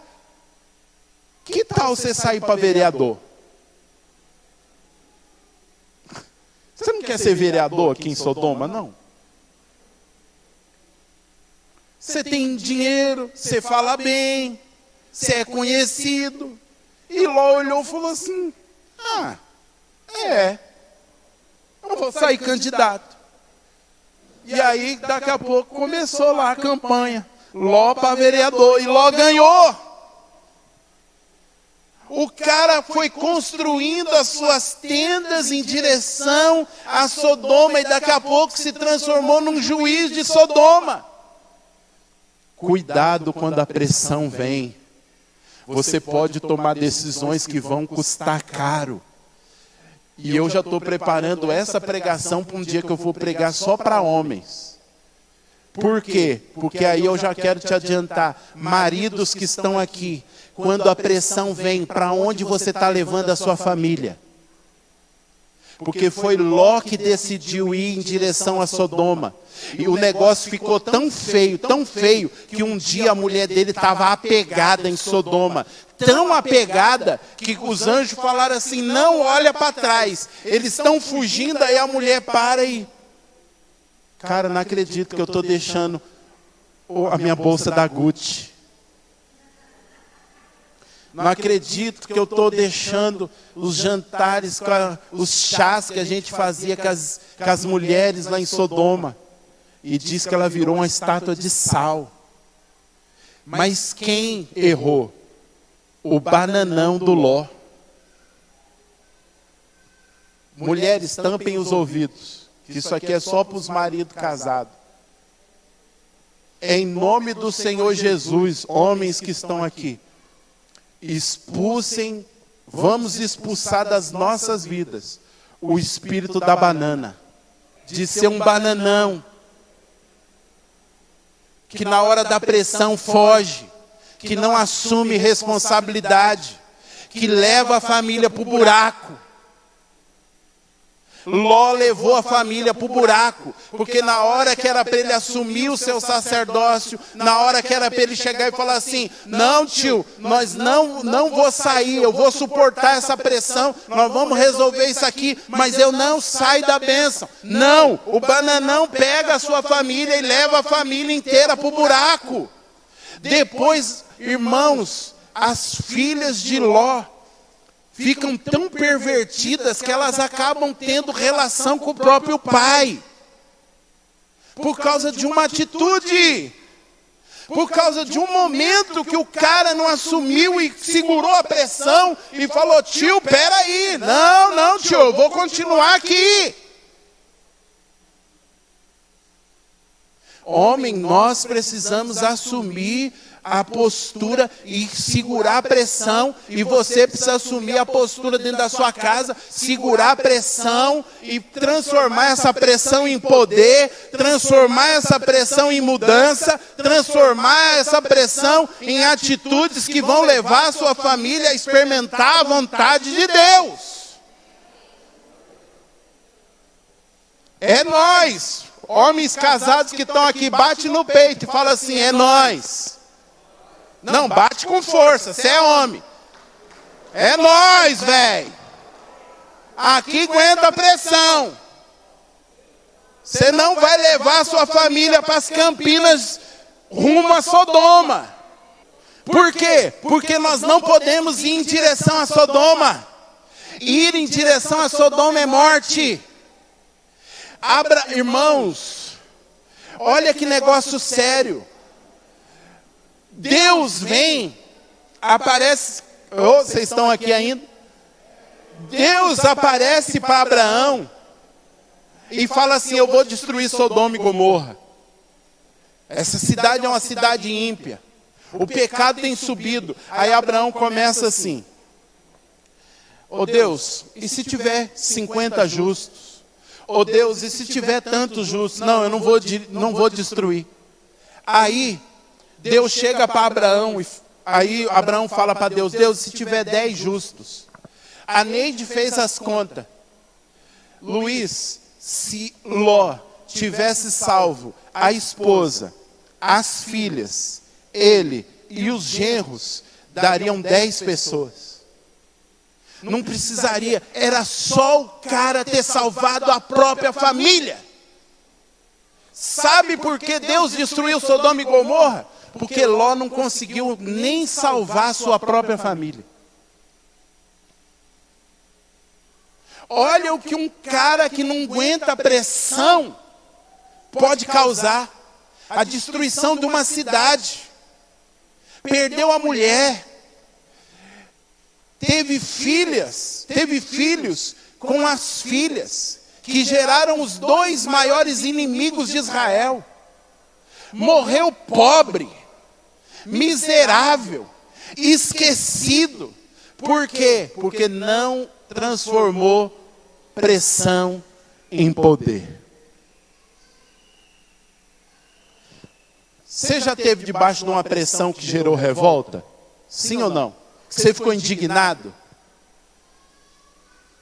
que tal você sair para vereador? Você não quer ser vereador aqui em Sodoma, não? Você tem dinheiro, você fala bem, você é conhecido. E Ló olhou e falou assim: eu vou sair candidato. E aí, daqui a pouco, começou lá a campanha. Ló para vereador, e Ló ganhou. O cara foi construindo as suas tendas em direção a Sodoma, e daqui a pouco se transformou num juiz de Sodoma. Cuidado quando a pressão vem. Você pode tomar decisões que vão custar caro. E eu já estou preparando essa pregação para um dia que eu vou pregar só para homens. Por quê? Porque aí eu já quero te adiantar, maridos que estão aqui, quando a pressão vem, para onde você está levando a sua família? Porque foi Ló que decidiu ir em direção a Sodoma. E o negócio ficou tão feio, que um dia a mulher dele estava apegada em Sodoma. Tão apegada, que os anjos falaram assim: não olha para trás. Eles estão fugindo, aí a mulher para e... cara, não acredito que eu estou deixando a minha bolsa da Gucci. Não acredito que eu estou deixando os jantares, os chás que a gente fazia com as mulheres lá em Sodoma. E diz que ela virou uma estátua de sal. Mas quem errou? O bananão do Ló. Mulheres, tampem os ouvidos. que isso aqui é só para os maridos casados. Em nome do Senhor Jesus, homens que estão aqui, expulsem, vamos expulsar das nossas vidas o espírito da banana, de ser um bananão, que na hora da pressão foge, que não assume responsabilidade, que leva a família para o buraco. Ló levou a família para o buraco, porque na hora que era para ele assumir o seu sacerdócio, na hora que era para ele chegar e falar assim, não tio, nós não vou sair, eu vou suportar essa pressão, nós vamos resolver isso aqui, mas eu não saio da bênção. Não, o bananão pega a sua família e leva a família inteira para o buraco. Depois, irmãos, as filhas de Ló ficam tão pervertidas que elas acabam tendo relação com o próprio pai. Por causa de uma atitude. Por causa de um momento que o cara não assumiu e segurou a pressão e falou, tio, peraí, não tio, eu vou continuar aqui. Homem, nós precisamos assumir a postura e segurar a pressão, e você precisa assumir a postura dentro da sua casa, segurar a pressão e transformar essa pressão em poder, transformar essa pressão em mudança, transformar essa pressão em atitudes que vão levar a sua família a experimentar a vontade de Deus. É nós, homens casados que estão aqui, bate no peito e fala assim, é nós. Não, bate com força, você é homem. É nós, velho. Aqui aguenta a pressão. Você não vai levar a sua família para as Campinas rumo a Sodoma. Por quê? Porque nós não podemos ir em direção a Sodoma. Ir em direção a Sodoma é morte. Irmãos, olha que negócio sério. Deus vem, aparece, vocês estão aqui ainda? Deus aparece para Abraão e fala assim, eu vou destruir Sodoma e Gomorra. Essa cidade é uma cidade ímpia. O pecado tem subido. Aí Abraão começa assim, ô Deus, e se tiver 50 justos? Ô Deus, e se tiver tantos justos? Não, eu não vou destruir. Aí Deus chega para Abraão, e aí Abraão fala para Deus, Deus, se tiver 10 justos. A Neide fez as contas. Luiz, se Ló tivesse salvo a esposa, as filhas, ele e os genros, dariam 10 pessoas. Não precisaria, era só o cara ter salvado a própria família. Sabe por que Deus destruiu Sodoma e Gomorra? Porque Ló não conseguiu nem salvar a sua própria família. Olha o que um cara que não aguenta a pressão pode causar. A destruição de uma cidade. Perdeu a mulher. Teve filhos com as filhas, que geraram os 2 maiores inimigos de Israel. Morreu pobre, miserável, esquecido. Por quê? Porque não transformou pressão em poder. Você já esteve debaixo de uma pressão que gerou revolta? Sim ou não? Você ficou indignado?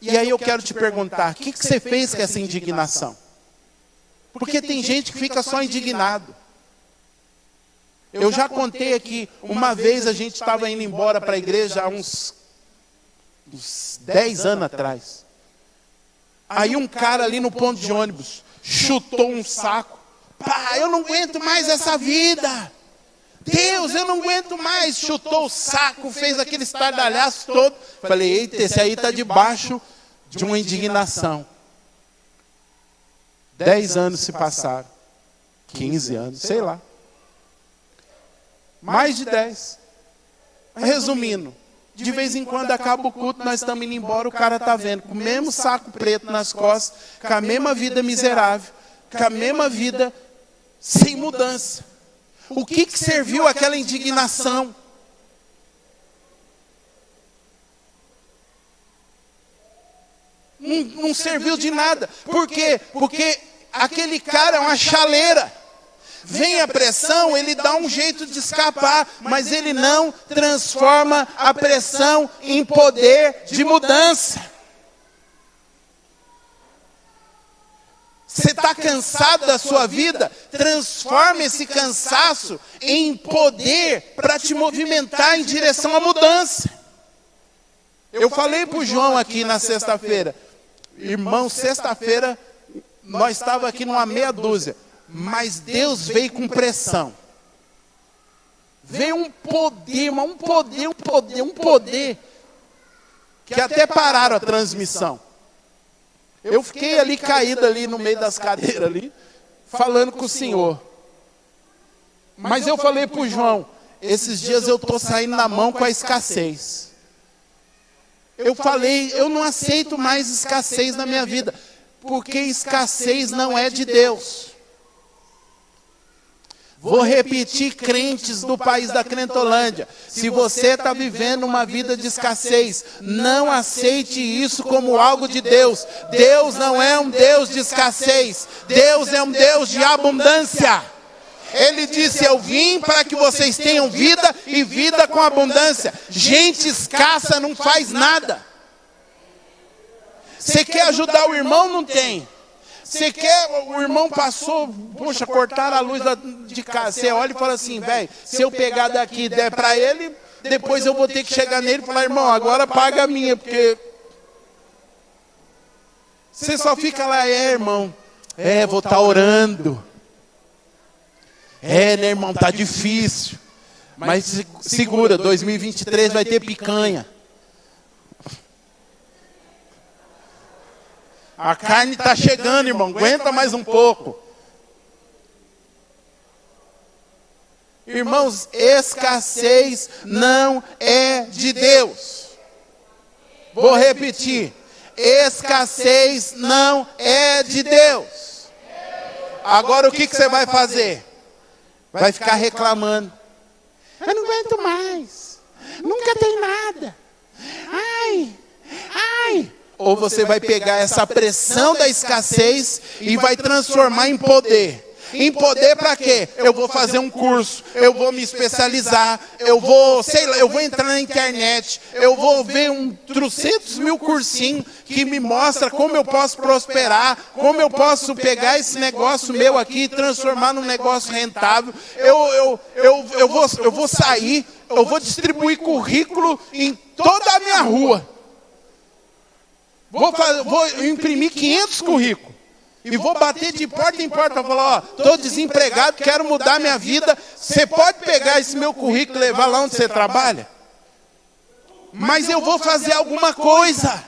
E aí eu quero te perguntar, o que você fez com essa indignação? Porque tem gente que fica só indignado. Eu já contei aqui, uma vez a gente estava indo embora para a igreja há uns 10 anos atrás. Aí um cara ali no ponto de ônibus chutou um saco. Pá, eu não aguento mais essa vida. Deus, eu não aguento mais. Chutou o saco, fez aquele estardalhaço todo. Falei, eita, esse aí está debaixo de uma indignação. 10 anos se passaram. 15 anos, sei lá. Mais de 10. Resumindo, De vez em quando acaba o culto, nós estamos indo embora, o cara está vendo, com o mesmo saco preto nas costas, com a mesma vida miserável, com a mesma vida sem mudança. O que serviu aquela indignação? Não serviu de nada. Por quê? Porque aquele cara é uma chaleira. Vem a pressão, ele dá um jeito de escapar, mas ele não transforma a pressão em poder de mudança. Você está cansado da sua vida? Transforma esse cansaço em poder para te movimentar em direção à mudança. Eu falei para o João aqui na sexta-feira, irmão, sexta-feira nós estávamos aqui numa meia dúzia. Mas Deus veio com pressão. Veio um poder, um poder, que até pararam a transmissão. Eu fiquei ali caído ali no meio das cadeiras ali, falando com o Senhor. Mas eu falei para o João, esses dias eu estou saindo na mão com a escassez. Eu falei, eu não aceito mais escassez na minha vida, porque escassez não é de Deus. Vou repetir, crentes do país da Crentolândia. Se você está vivendo uma vida de escassez, não aceite isso como algo de Deus. Deus não é um Deus de escassez. Deus é um Deus de abundância. Ele disse, eu vim para que vocês tenham vida e vida com abundância. Gente escassa não faz nada. Você quer ajudar o irmão? Não tem. Você quer, o irmão passou, poxa, cortaram a luz de casa. Você olha e fala assim, velho, se eu pegar daqui e der para ele, depois eu vou ter que chegar nele e falar, irmão, agora paga a minha, porque... Você só fica lá, irmão, vou estar orando. Né, irmão, tá difícil. Mas segura, 2023 vai ter picanha. A carne está chegando, irmão. Aguenta mais um pouco. Irmãos, escassez não é de Deus. Vou repetir. Escassez não é de Deus. Agora o que você vai fazer? Vai ficar reclamando. Eu não aguento mais. Nunca tem nada. Ai. Ou você vai pegar essa pressão da escassez e vai transformar em poder. Em poder para quê? Eu vou fazer um curso, eu vou me especializar, eu vou entrar na internet, eu vou ver 300 mil cursinhos que me mostra como eu posso prosperar, como eu posso pegar esse negócio meu aqui e transformar num negócio rentável. Eu vou sair, eu vou distribuir currículo em toda a minha rua. Vou imprimir 500 currículos. E vou bater de porta em porta. Falar, estou desempregado, quero mudar minha vida. Você pode pegar esse meu currículo e levar lá onde você trabalha? Mas eu vou fazer alguma coisa.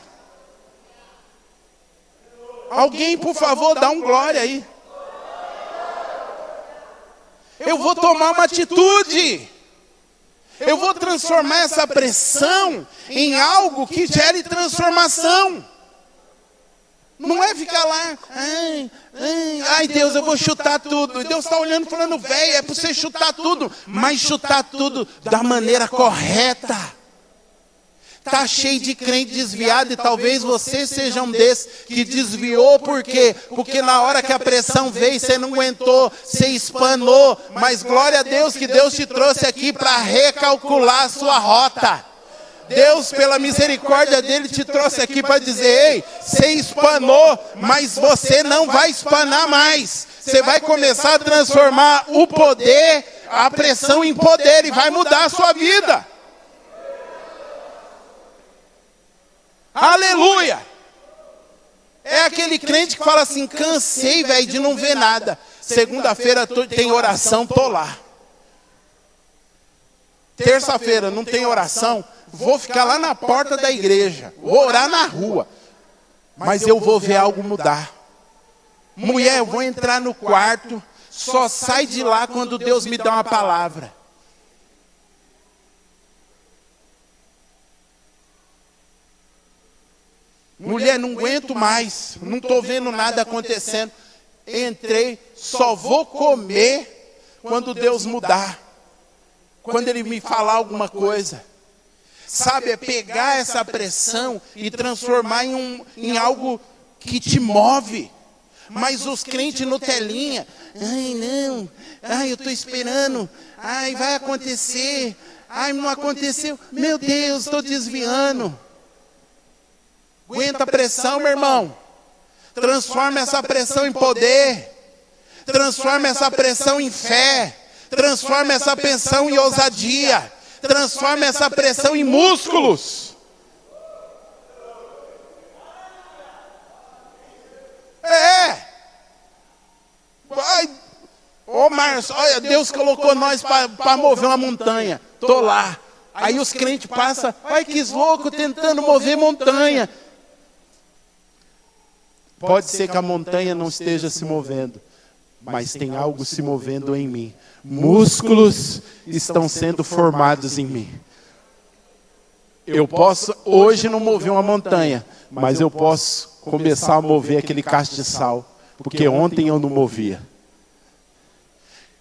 Alguém, por favor, dá um glória aí. Eu vou tomar uma atitude. Eu vou transformar essa pressão em algo que gere transformação. Não é ficar lá, ai Deus, eu vou chutar tudo. E Deus está olhando e falando, velho, é para você chutar tudo. Mas chutar tudo da maneira correta. Está cheio de crente desviado e talvez você seja um desses que desviou. Por quê? Porque na hora que a pressão veio, você não aguentou, você espanou. Mas glória a Deus que Deus te trouxe aqui para recalcular a sua rota. Deus, pela misericórdia dele, te trouxe aqui para dizer, ei, você espanou, mas você não vai espanar mais. Você vai começar a transformar o poder, a pressão em poder e vai mudar a sua vida. Aleluia! É aquele crente que fala assim, cansei, velho, de não ver nada. Segunda-feira tem oração, tô lá. Terça-feira não tem oração, vou ficar lá na porta da igreja, vou orar na rua. Mas eu vou ver algo mudar. Mulher, eu vou entrar no quarto, só sai de lá quando Deus me dá uma palavra. Mulher, não aguento mais, não estou vendo nada acontecendo. Entrei, só vou comer quando Deus mudar. Quando Ele me falar alguma coisa. Sabe, é pegar essa pressão e transformar em algo que te move. Mas os crentes no telinha, ai não, ai eu estou esperando, ai vai acontecer, ai não aconteceu, meu Deus, estou desviando. Aguenta a pressão, meu irmão. Transforma essa pressão em poder. Transforma essa pressão em fé. Transforma essa pressão em ousadia. Transforma essa pressão em músculos. Vai. Ô Márcio, olha, Deus colocou nós para mover uma montanha. Estou lá. Aí os crentes passam, ai que louco, tentando mover montanha. Pode ser que a montanha não esteja se movendo, mas tem algo se movendo em mim. Músculos estão sendo formados em mim. Eu posso hoje não mover uma montanha, mas eu posso começar a mover aquele castiçal, porque ontem eu não movia.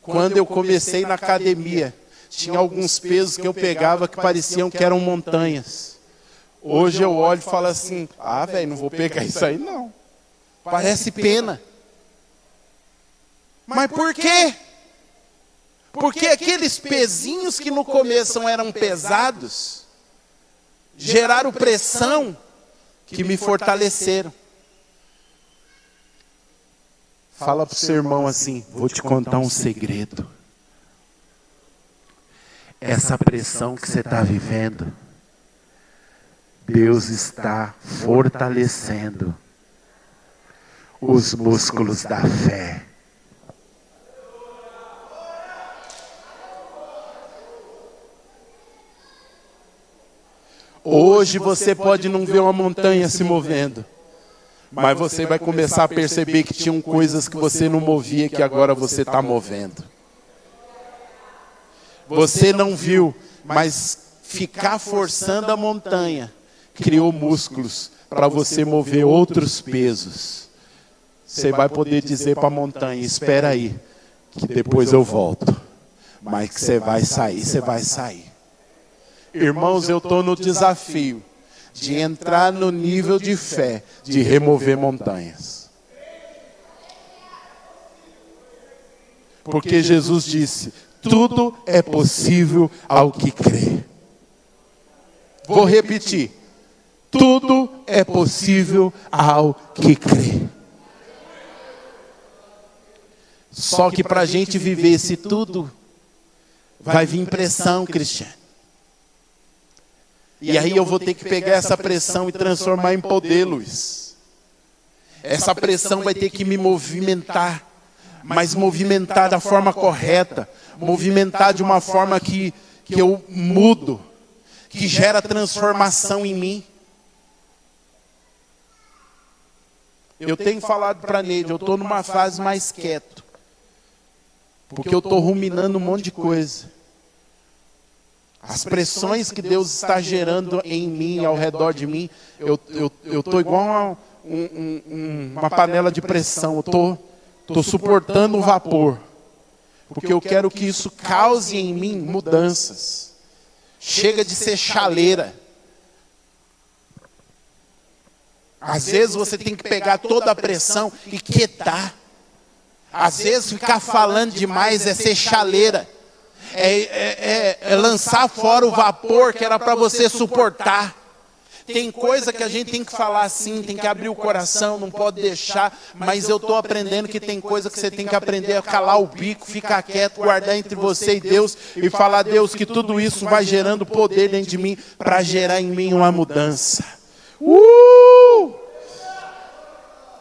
Quando eu comecei na academia, tinha alguns pesos que eu pegava que pareciam que eram montanhas. Hoje eu olho e falo assim, velho, não vou pegar isso aí não. Parece pena. Mas por quê? Porque aqueles pezinhos que no começo eram pesados, geraram pressão que me fortaleceram. Fala para o seu irmão assim, vou te contar um segredo. Essa pressão que você está vivendo, Deus está fortalecendo os músculos da fé. Hoje você pode não ver uma montanha se movendo, mas você vai começar a perceber que tinham coisas que você não movia que agora você está movendo. Você não viu, mas ficar forçando a montanha criou músculos para você mover outros pesos. Você vai poder dizer para a montanha, espera aí, que depois eu volto. Mas que você vai sair, você vai sair. Irmãos, eu estou no desafio de entrar no nível de fé, de remover montanhas. Porque Jesus disse, tudo é possível ao que crê. Vou repetir, tudo é possível ao que crê. Só que para a gente viver esse tudo, vai vir pressão, Cristiano. E aí eu vou ter que pegar essa pressão e transformar em poder, Luiz. Essa pressão vai ter que me movimentar, mas movimentar da forma correta, movimentar de uma forma que eu mudo, que gera transformação em mim. Eu tenho falado para a Neide, eu estou numa fase mais quieto. Porque eu estou ruminando um monte de coisa. As pressões que Deus está gerando em mim, ao redor de mim, eu estou igual uma panela de pressão. Eu estou suportando o vapor. Porque eu quero que isso cause em mim mudanças. Chega de ser chaleira. Às vezes você tem que pegar toda a pressão e quietar. Às vezes ficar falando demais é ser chaleira. É lançar fora o vapor que era para você suportar. Tem coisa que a gente tem que falar assim, tem que abrir o coração, não pode deixar. Mas eu estou aprendendo que tem coisa que você tem que aprender a calar o bico, ficar quieto, guardar entre você e Deus. E falar, Deus, que tudo isso vai gerando poder dentro de mim para gerar em mim uma mudança.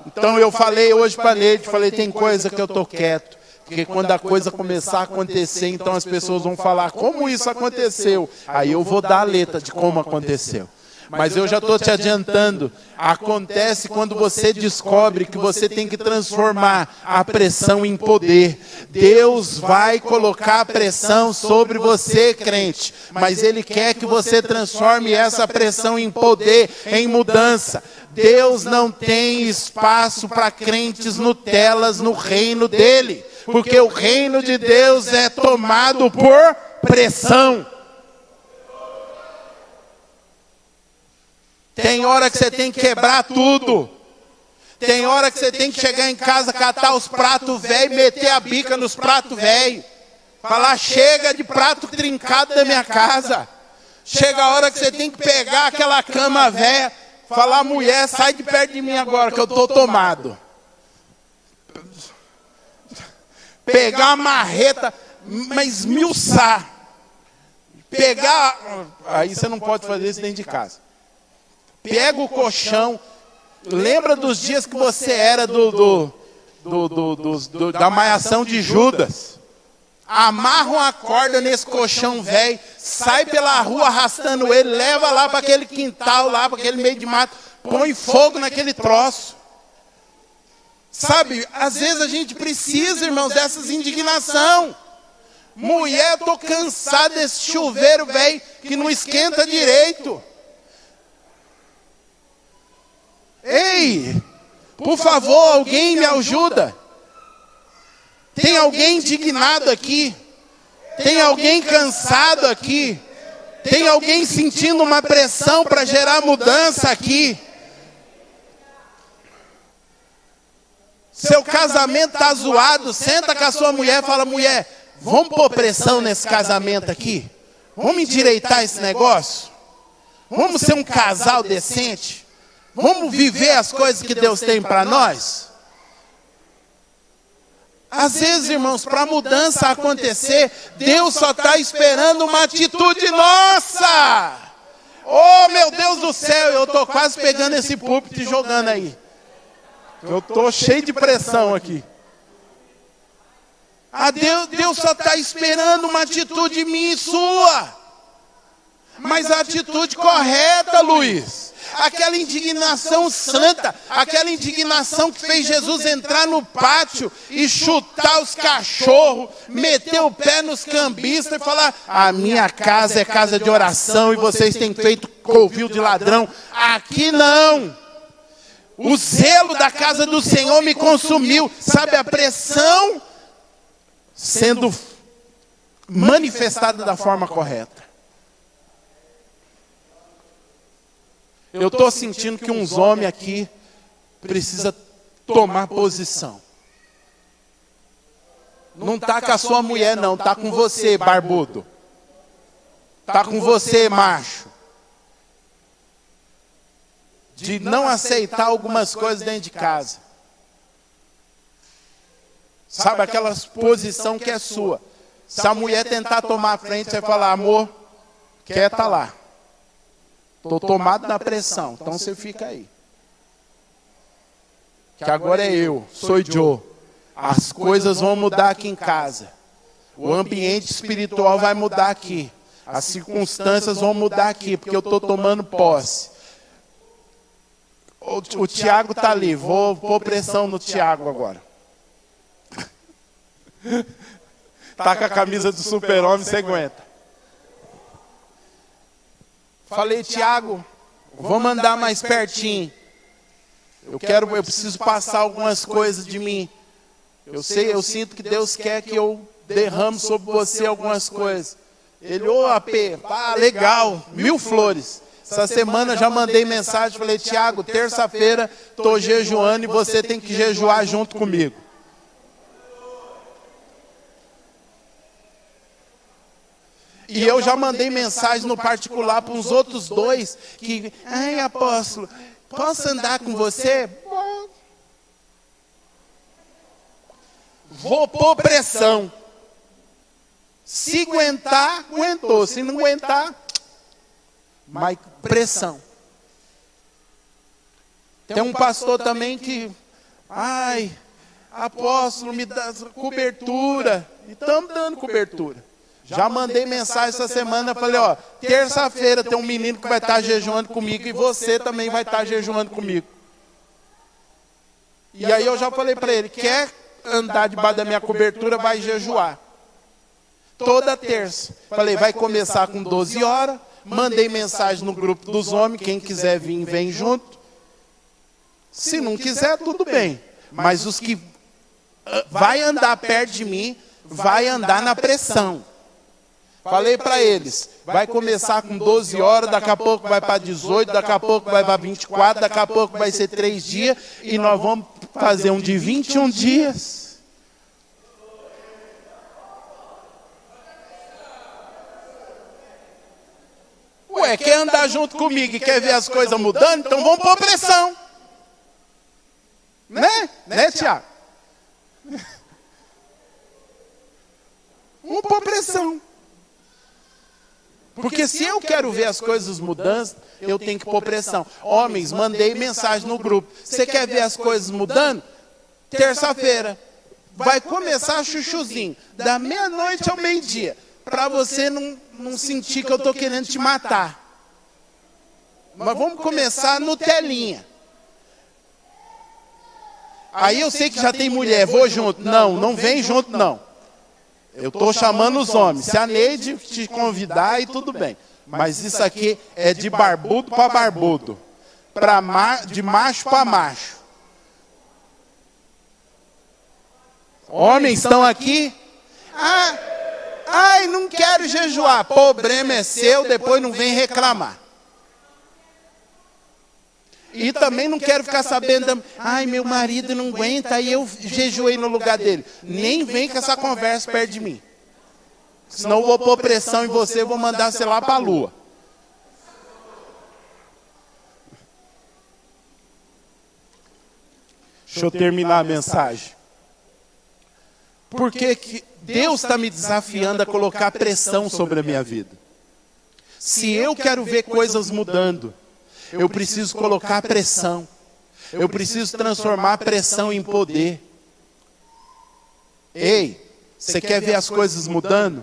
Então eu falei hoje para ele, tem coisa que eu estou quieto. Porque quando a coisa começar a acontecer, então as pessoas vão falar, como isso aconteceu? Aí eu vou dar a letra de como aconteceu. Mas eu já estou te adiantando, acontece quando você descobre que você tem que transformar a pressão em poder. Deus vai colocar pressão sobre você, crente, mas Ele quer que você transforme essa pressão em poder, em mudança. Deus não tem espaço para crentes Nutelas no reino dele, porque o reino de Deus é tomado por pressão. Tem hora que você tem que quebrar tudo. Tem hora que você tem que chegar em casa, catar os pratos velhos, meter a bica nos pratos velhos. Falar, chega de prato trincado da minha casa. Chega a hora que você tem que pegar aquela cama velha, falar, mulher, sai de perto de mim agora que eu estou tomado. Pegar a marreta, mas esmiuçar. Pegar, aí você não pode fazer isso dentro de casa. Pega o colchão, lembra dos dias que você era da malhação de Judas. Amarra uma corda nesse colchão velho, sai pela rua arrastando ele, leva lá para aquele quintal, lá para aquele meio de mato, põe fogo naquele troço. Sabe, às vezes a gente precisa, irmãos, dessas indignação. Mulher, eu estou cansado desse chuveiro velho que não esquenta direito. Ei, por favor, alguém me ajuda. Tem alguém indignado aqui? Tem alguém cansado aqui? Tem alguém sentindo uma pressão para gerar mudança aqui? Seu casamento está zoado, senta com a sua mulher e fala, mulher, vamos pôr pressão nesse casamento aqui? Vamos endireitar esse negócio? Vamos ser um casal decente? Vamos viver as coisas que Deus tem para nós? Às vezes, irmãos, para a mudança acontecer, Deus só está esperando uma atitude nossa. Oh, meu Deus do céu, eu estou quase pegando esse púlpito e jogando aí. Eu estou cheio de pressão aqui. Deus só está esperando uma atitude minha e sua. Mas a atitude correta, Luiz. Aquela indignação santa, aquela indignação que fez Jesus entrar no pátio e chutar os cachorros, meter o pé nos cambistas e falar, a minha casa é casa de oração e vocês têm feito covil de ladrão. Aqui não. O zelo da casa do Senhor me consumiu. Sabe, a pressão sendo manifestada da forma correta. Eu estou sentindo que uns homens aqui precisam tomar posição. Não está com a sua mulher, não. Está com você, barbudo. Está com você, macho. De não aceitar algumas coisas dentro de casa. Sabe, aquela posição que é sua. Se a mulher tentar tomar a frente, você fala, amor, quieta lá. Estou tomado na pressão, então você fica aí. Que agora é eu, sou Joe. As coisas vão mudar aqui em casa. O ambiente espiritual vai mudar aqui. As circunstâncias vão mudar aqui, porque eu estou tomando posse. O Tiago está ali, vou pôr pressão no Tiago agora. Está com a camisa do super-homem, você aguenta. Falei, Tiago, vou mandar mais pertinho. Eu preciso passar algumas coisas de mim. Eu sinto que Deus quer que eu derrame sobre você algumas coisas. Ele, AP, legal, 1000 flores. Essa semana já mandei mensagem, falei, Tiago, terça-feira estou jejuando e você tem que jejuar junto comigo. E eu já mandei mensagem no particular para uns outros 2 que, ai, apóstolo, posso andar com você? Vou pôr pressão. Se aguentar, aguentou. Se não aguentar, mas pressão. Tem um pastor também que, ai, apóstolo, me dá cobertura. E estamos dando cobertura. Já mandei mensagem essa semana, falei, terça-feira tem um menino que vai estar jejuando comigo e você também vai estar jejuando comigo. E aí eu já falei para ele, quer andar debaixo da minha cobertura vai jejuar. Toda terça. Falei, vai começar com 12 horas. Mandei mensagem no grupo dos homens. Quem quiser vir, vem junto. Se não quiser, tudo bem. Mas os que vai andar perto de mim, vai andar na pressão. Falei para eles, vai começar com 12 horas, daqui a pouco vai para 18, daqui a pouco vai para 24, daqui a pouco vai ser 3 dias, e nós vamos fazer um de 21 dias. Ué, quer andar junto comigo e quer ver as coisas mudando? Então vamos pôr pressão. Né, Tiago? Vamos pôr pressão. Porque se eu quero ver as coisas mudando, eu tenho que pôr pressão. Homens, mandei mensagem no grupo. Você quer ver as coisas mudando? Terça-feira. Vai começar chuchuzinho. Da meia-noite ao meio-dia. Para você não sentir que eu estou querendo te matar. Mas vamos começar no telinha. Aí eu sei que já tem mulher. Vou junto. Não vem junto não. Eu estou chamando os homens. Se a Neide te convidar, aí tudo bem. Mas isso aqui é de barbudo para barbudo. De macho para macho. Homens estão aqui? Ai, não quero jejuar. Problema é seu, depois não vem reclamar. E também não quero ficar sabendo, ai, meu marido não aguenta, aí eu jejuei no lugar dele. Nem vem com essa conversa perto de mim. Senão eu vou pôr pressão em você, eu vou mandar você lá para a lua. Deixa eu terminar a mensagem. Por que Deus está me desafiando a colocar pressão sobre a minha vida? Se eu quero ver coisas mudando, eu preciso colocar pressão. Eu preciso transformar a pressão em poder. Ei, você quer ver as coisas mudando?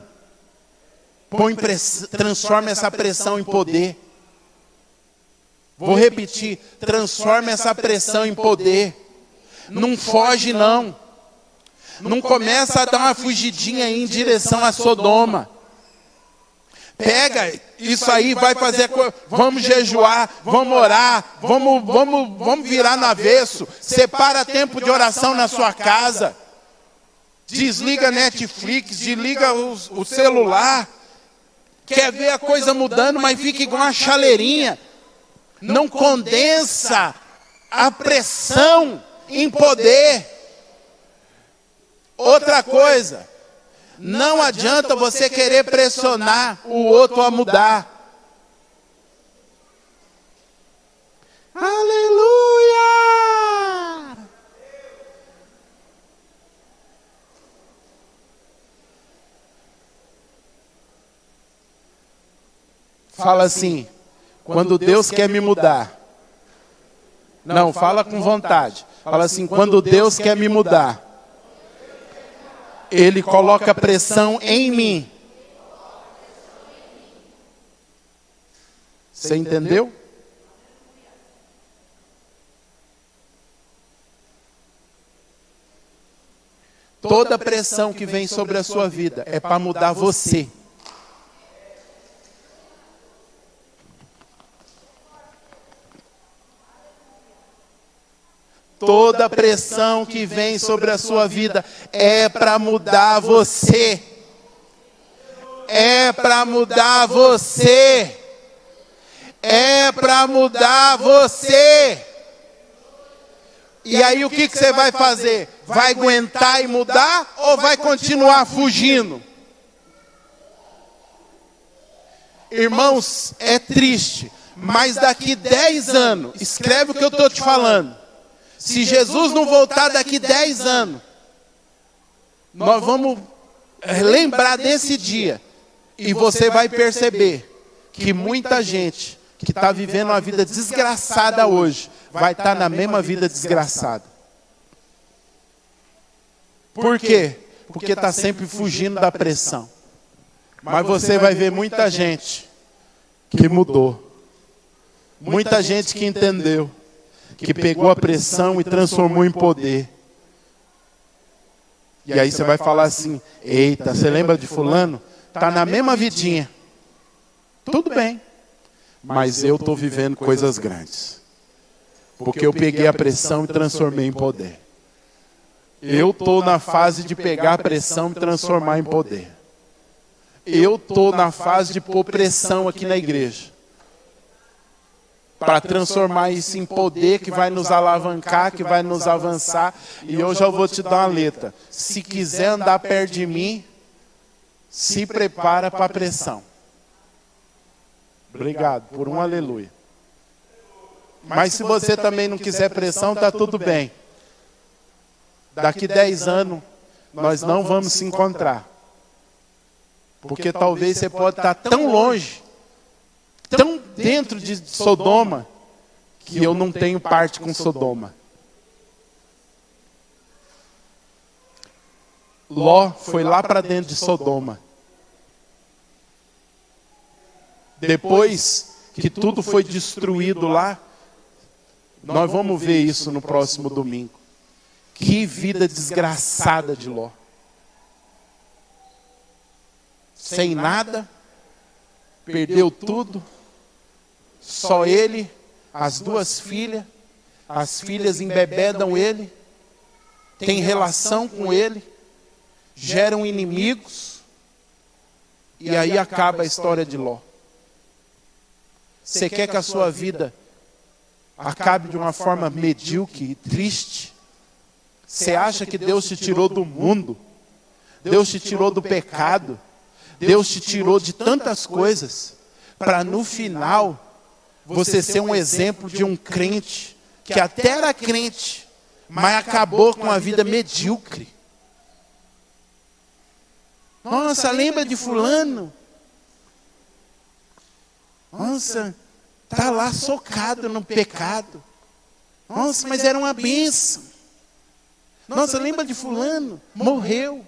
Transforma essa pressão em poder. Vou repetir, transforma essa pressão em poder. Não foge não. Não começa a dar uma fugidinha aí em direção a Sodoma. Pega isso aí, vai fazer, vamos jejuar, vamos orar, vamos virar no avesso. Separa tempo de oração na sua casa. Desliga a Netflix, desliga o celular. Quer ver a coisa mudando, mas fica igual uma chaleirinha. Não condensa a pressão em poder. Outra coisa. Não adianta você querer pressionar o outro a mudar. Aleluia! Fala assim, quando Deus quer me mudar. Não, fala com vontade. Fala assim, quando Deus quer me mudar. Ele coloca pressão em mim. Você entendeu? Toda pressão que vem sobre a sua vida é para mudar você. Toda pressão que vem sobre a sua vida é para mudar você. É para mudar você. É para mudar você. E aí o que você vai fazer? Vai aguentar e mudar ou vai continuar fugindo? Irmãos, é triste, mas daqui 10 anos, escreve o que eu estou te falando. Se Jesus não voltar daqui 10 anos, nós vamos lembrar desse dia. E você vai perceber que muita gente que está vivendo uma vida desgraçada hoje, vai estar na mesma vida desgraçada. Por quê? Porque está sempre fugindo da pressão. Mas você vai ver muita gente que mudou. Muita gente que entendeu. Que pegou a pressão e transformou em poder. E aí você vai falar assim, eita, você lembra de fulano? Está na mesma vidinha. Tudo bem. Mas eu estou vivendo coisas grandes. Porque eu peguei a pressão e transformei em poder. Eu estou na fase de pegar a pressão e transformar em poder. Eu estou na fase de pôr pressão aqui na igreja. Para transformar isso em poder que vai nos alavancar, que vai nos avançar. E hoje eu vou te dar uma letra. Se quiser andar perto de mim, se prepara para a pressão. Obrigado por um aleluia. Mas se você também não quiser pressão, está tudo bem. Daqui 10 anos, nós não vamos se encontrar. Porque talvez você pode estar tão longe, tão dentro de Sodoma, que eu não tenho parte com Sodoma. Ló foi lá para dentro de Sodoma. Depois que tudo foi destruído lá, nós vamos ver isso no próximo domingo. Que vida desgraçada de Ló. Sem nada, perdeu tudo, só ele, as 2 filhas, as filhas embebedam ele, tem relação com ele, geram inimigos, e aí acaba a história de Ló. Você quer que a sua vida acabe de uma forma medíocre e triste? Você acha que Deus te tirou do mundo? Deus te tirou do pecado? Deus te tirou de tantas coisas para no final você ser um exemplo de um crente que até era crente, mas acabou com a vida medíocre. Nossa, lembra de fulano? Nossa, está lá socado no pecado. Nossa, mas era uma bênção. Nossa, lembra de fulano? Morreu.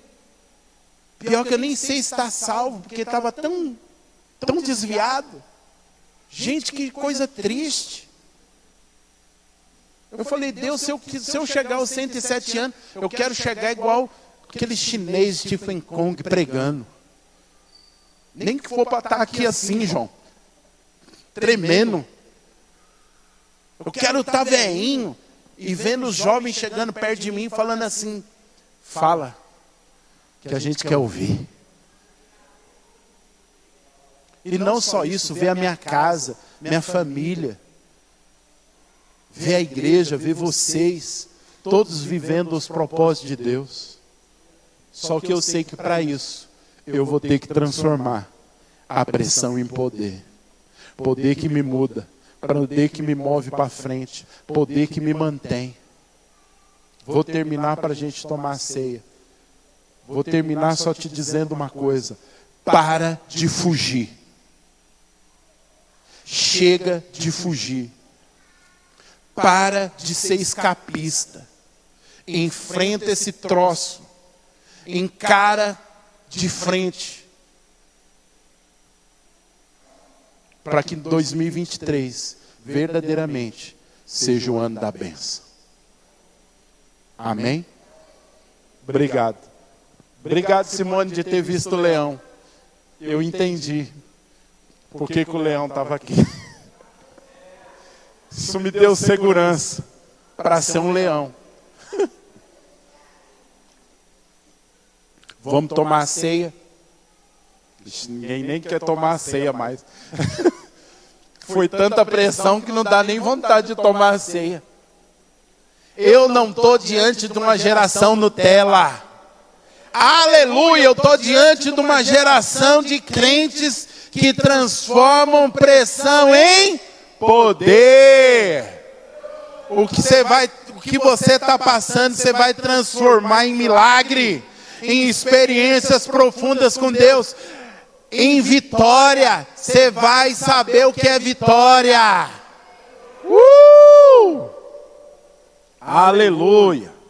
Pior que eu nem sei se está salvo, porque estava tão desviado. Gente, que coisa triste. Eu falei, Deus, se eu chegar aos 107 anos, eu quero chegar igual aquele chinês Stephen Kong pregando. Nem que for para estar aqui assim, João. Tremendo. Eu quero estar velhinho e vendo os jovens chegando perto de mim falando assim, fala, que a gente quer ouvir. E não só isso, ver a minha casa, minha família, ver a igreja, ver vocês, todos vivendo os propósitos de Deus. Só que eu sei que para isso, eu vou ter que transformar a pressão em poder. Poder que me muda, poder que me move para frente, poder que me mantém. Vou terminar para a gente tomar a ceia. Vou terminar só te dizendo uma coisa. Para de fugir. Chega de fugir. Para de ser escapista. Enfrenta esse troço. Encara de frente. Para que 2023 verdadeiramente seja o ano da bênção. Amém? Obrigado. Obrigado, Simone, de ter visto o leão. Eu entendi por que o leão estava aqui. Isso me deu segurança para ser um leão. Vamos tomar a ceia. Ninguém nem quer tomar a ceia mais. Foi tanta pressão que não dá nem vontade de tomar a ceia. Eu não estou diante de uma geração Nutella. Aleluia, eu estou diante de uma geração de crentes que transformam pressão em poder. O que você está passando, você vai transformar em milagre, em experiências profundas com Deus, em vitória. Você vai saber o que é vitória. Aleluia.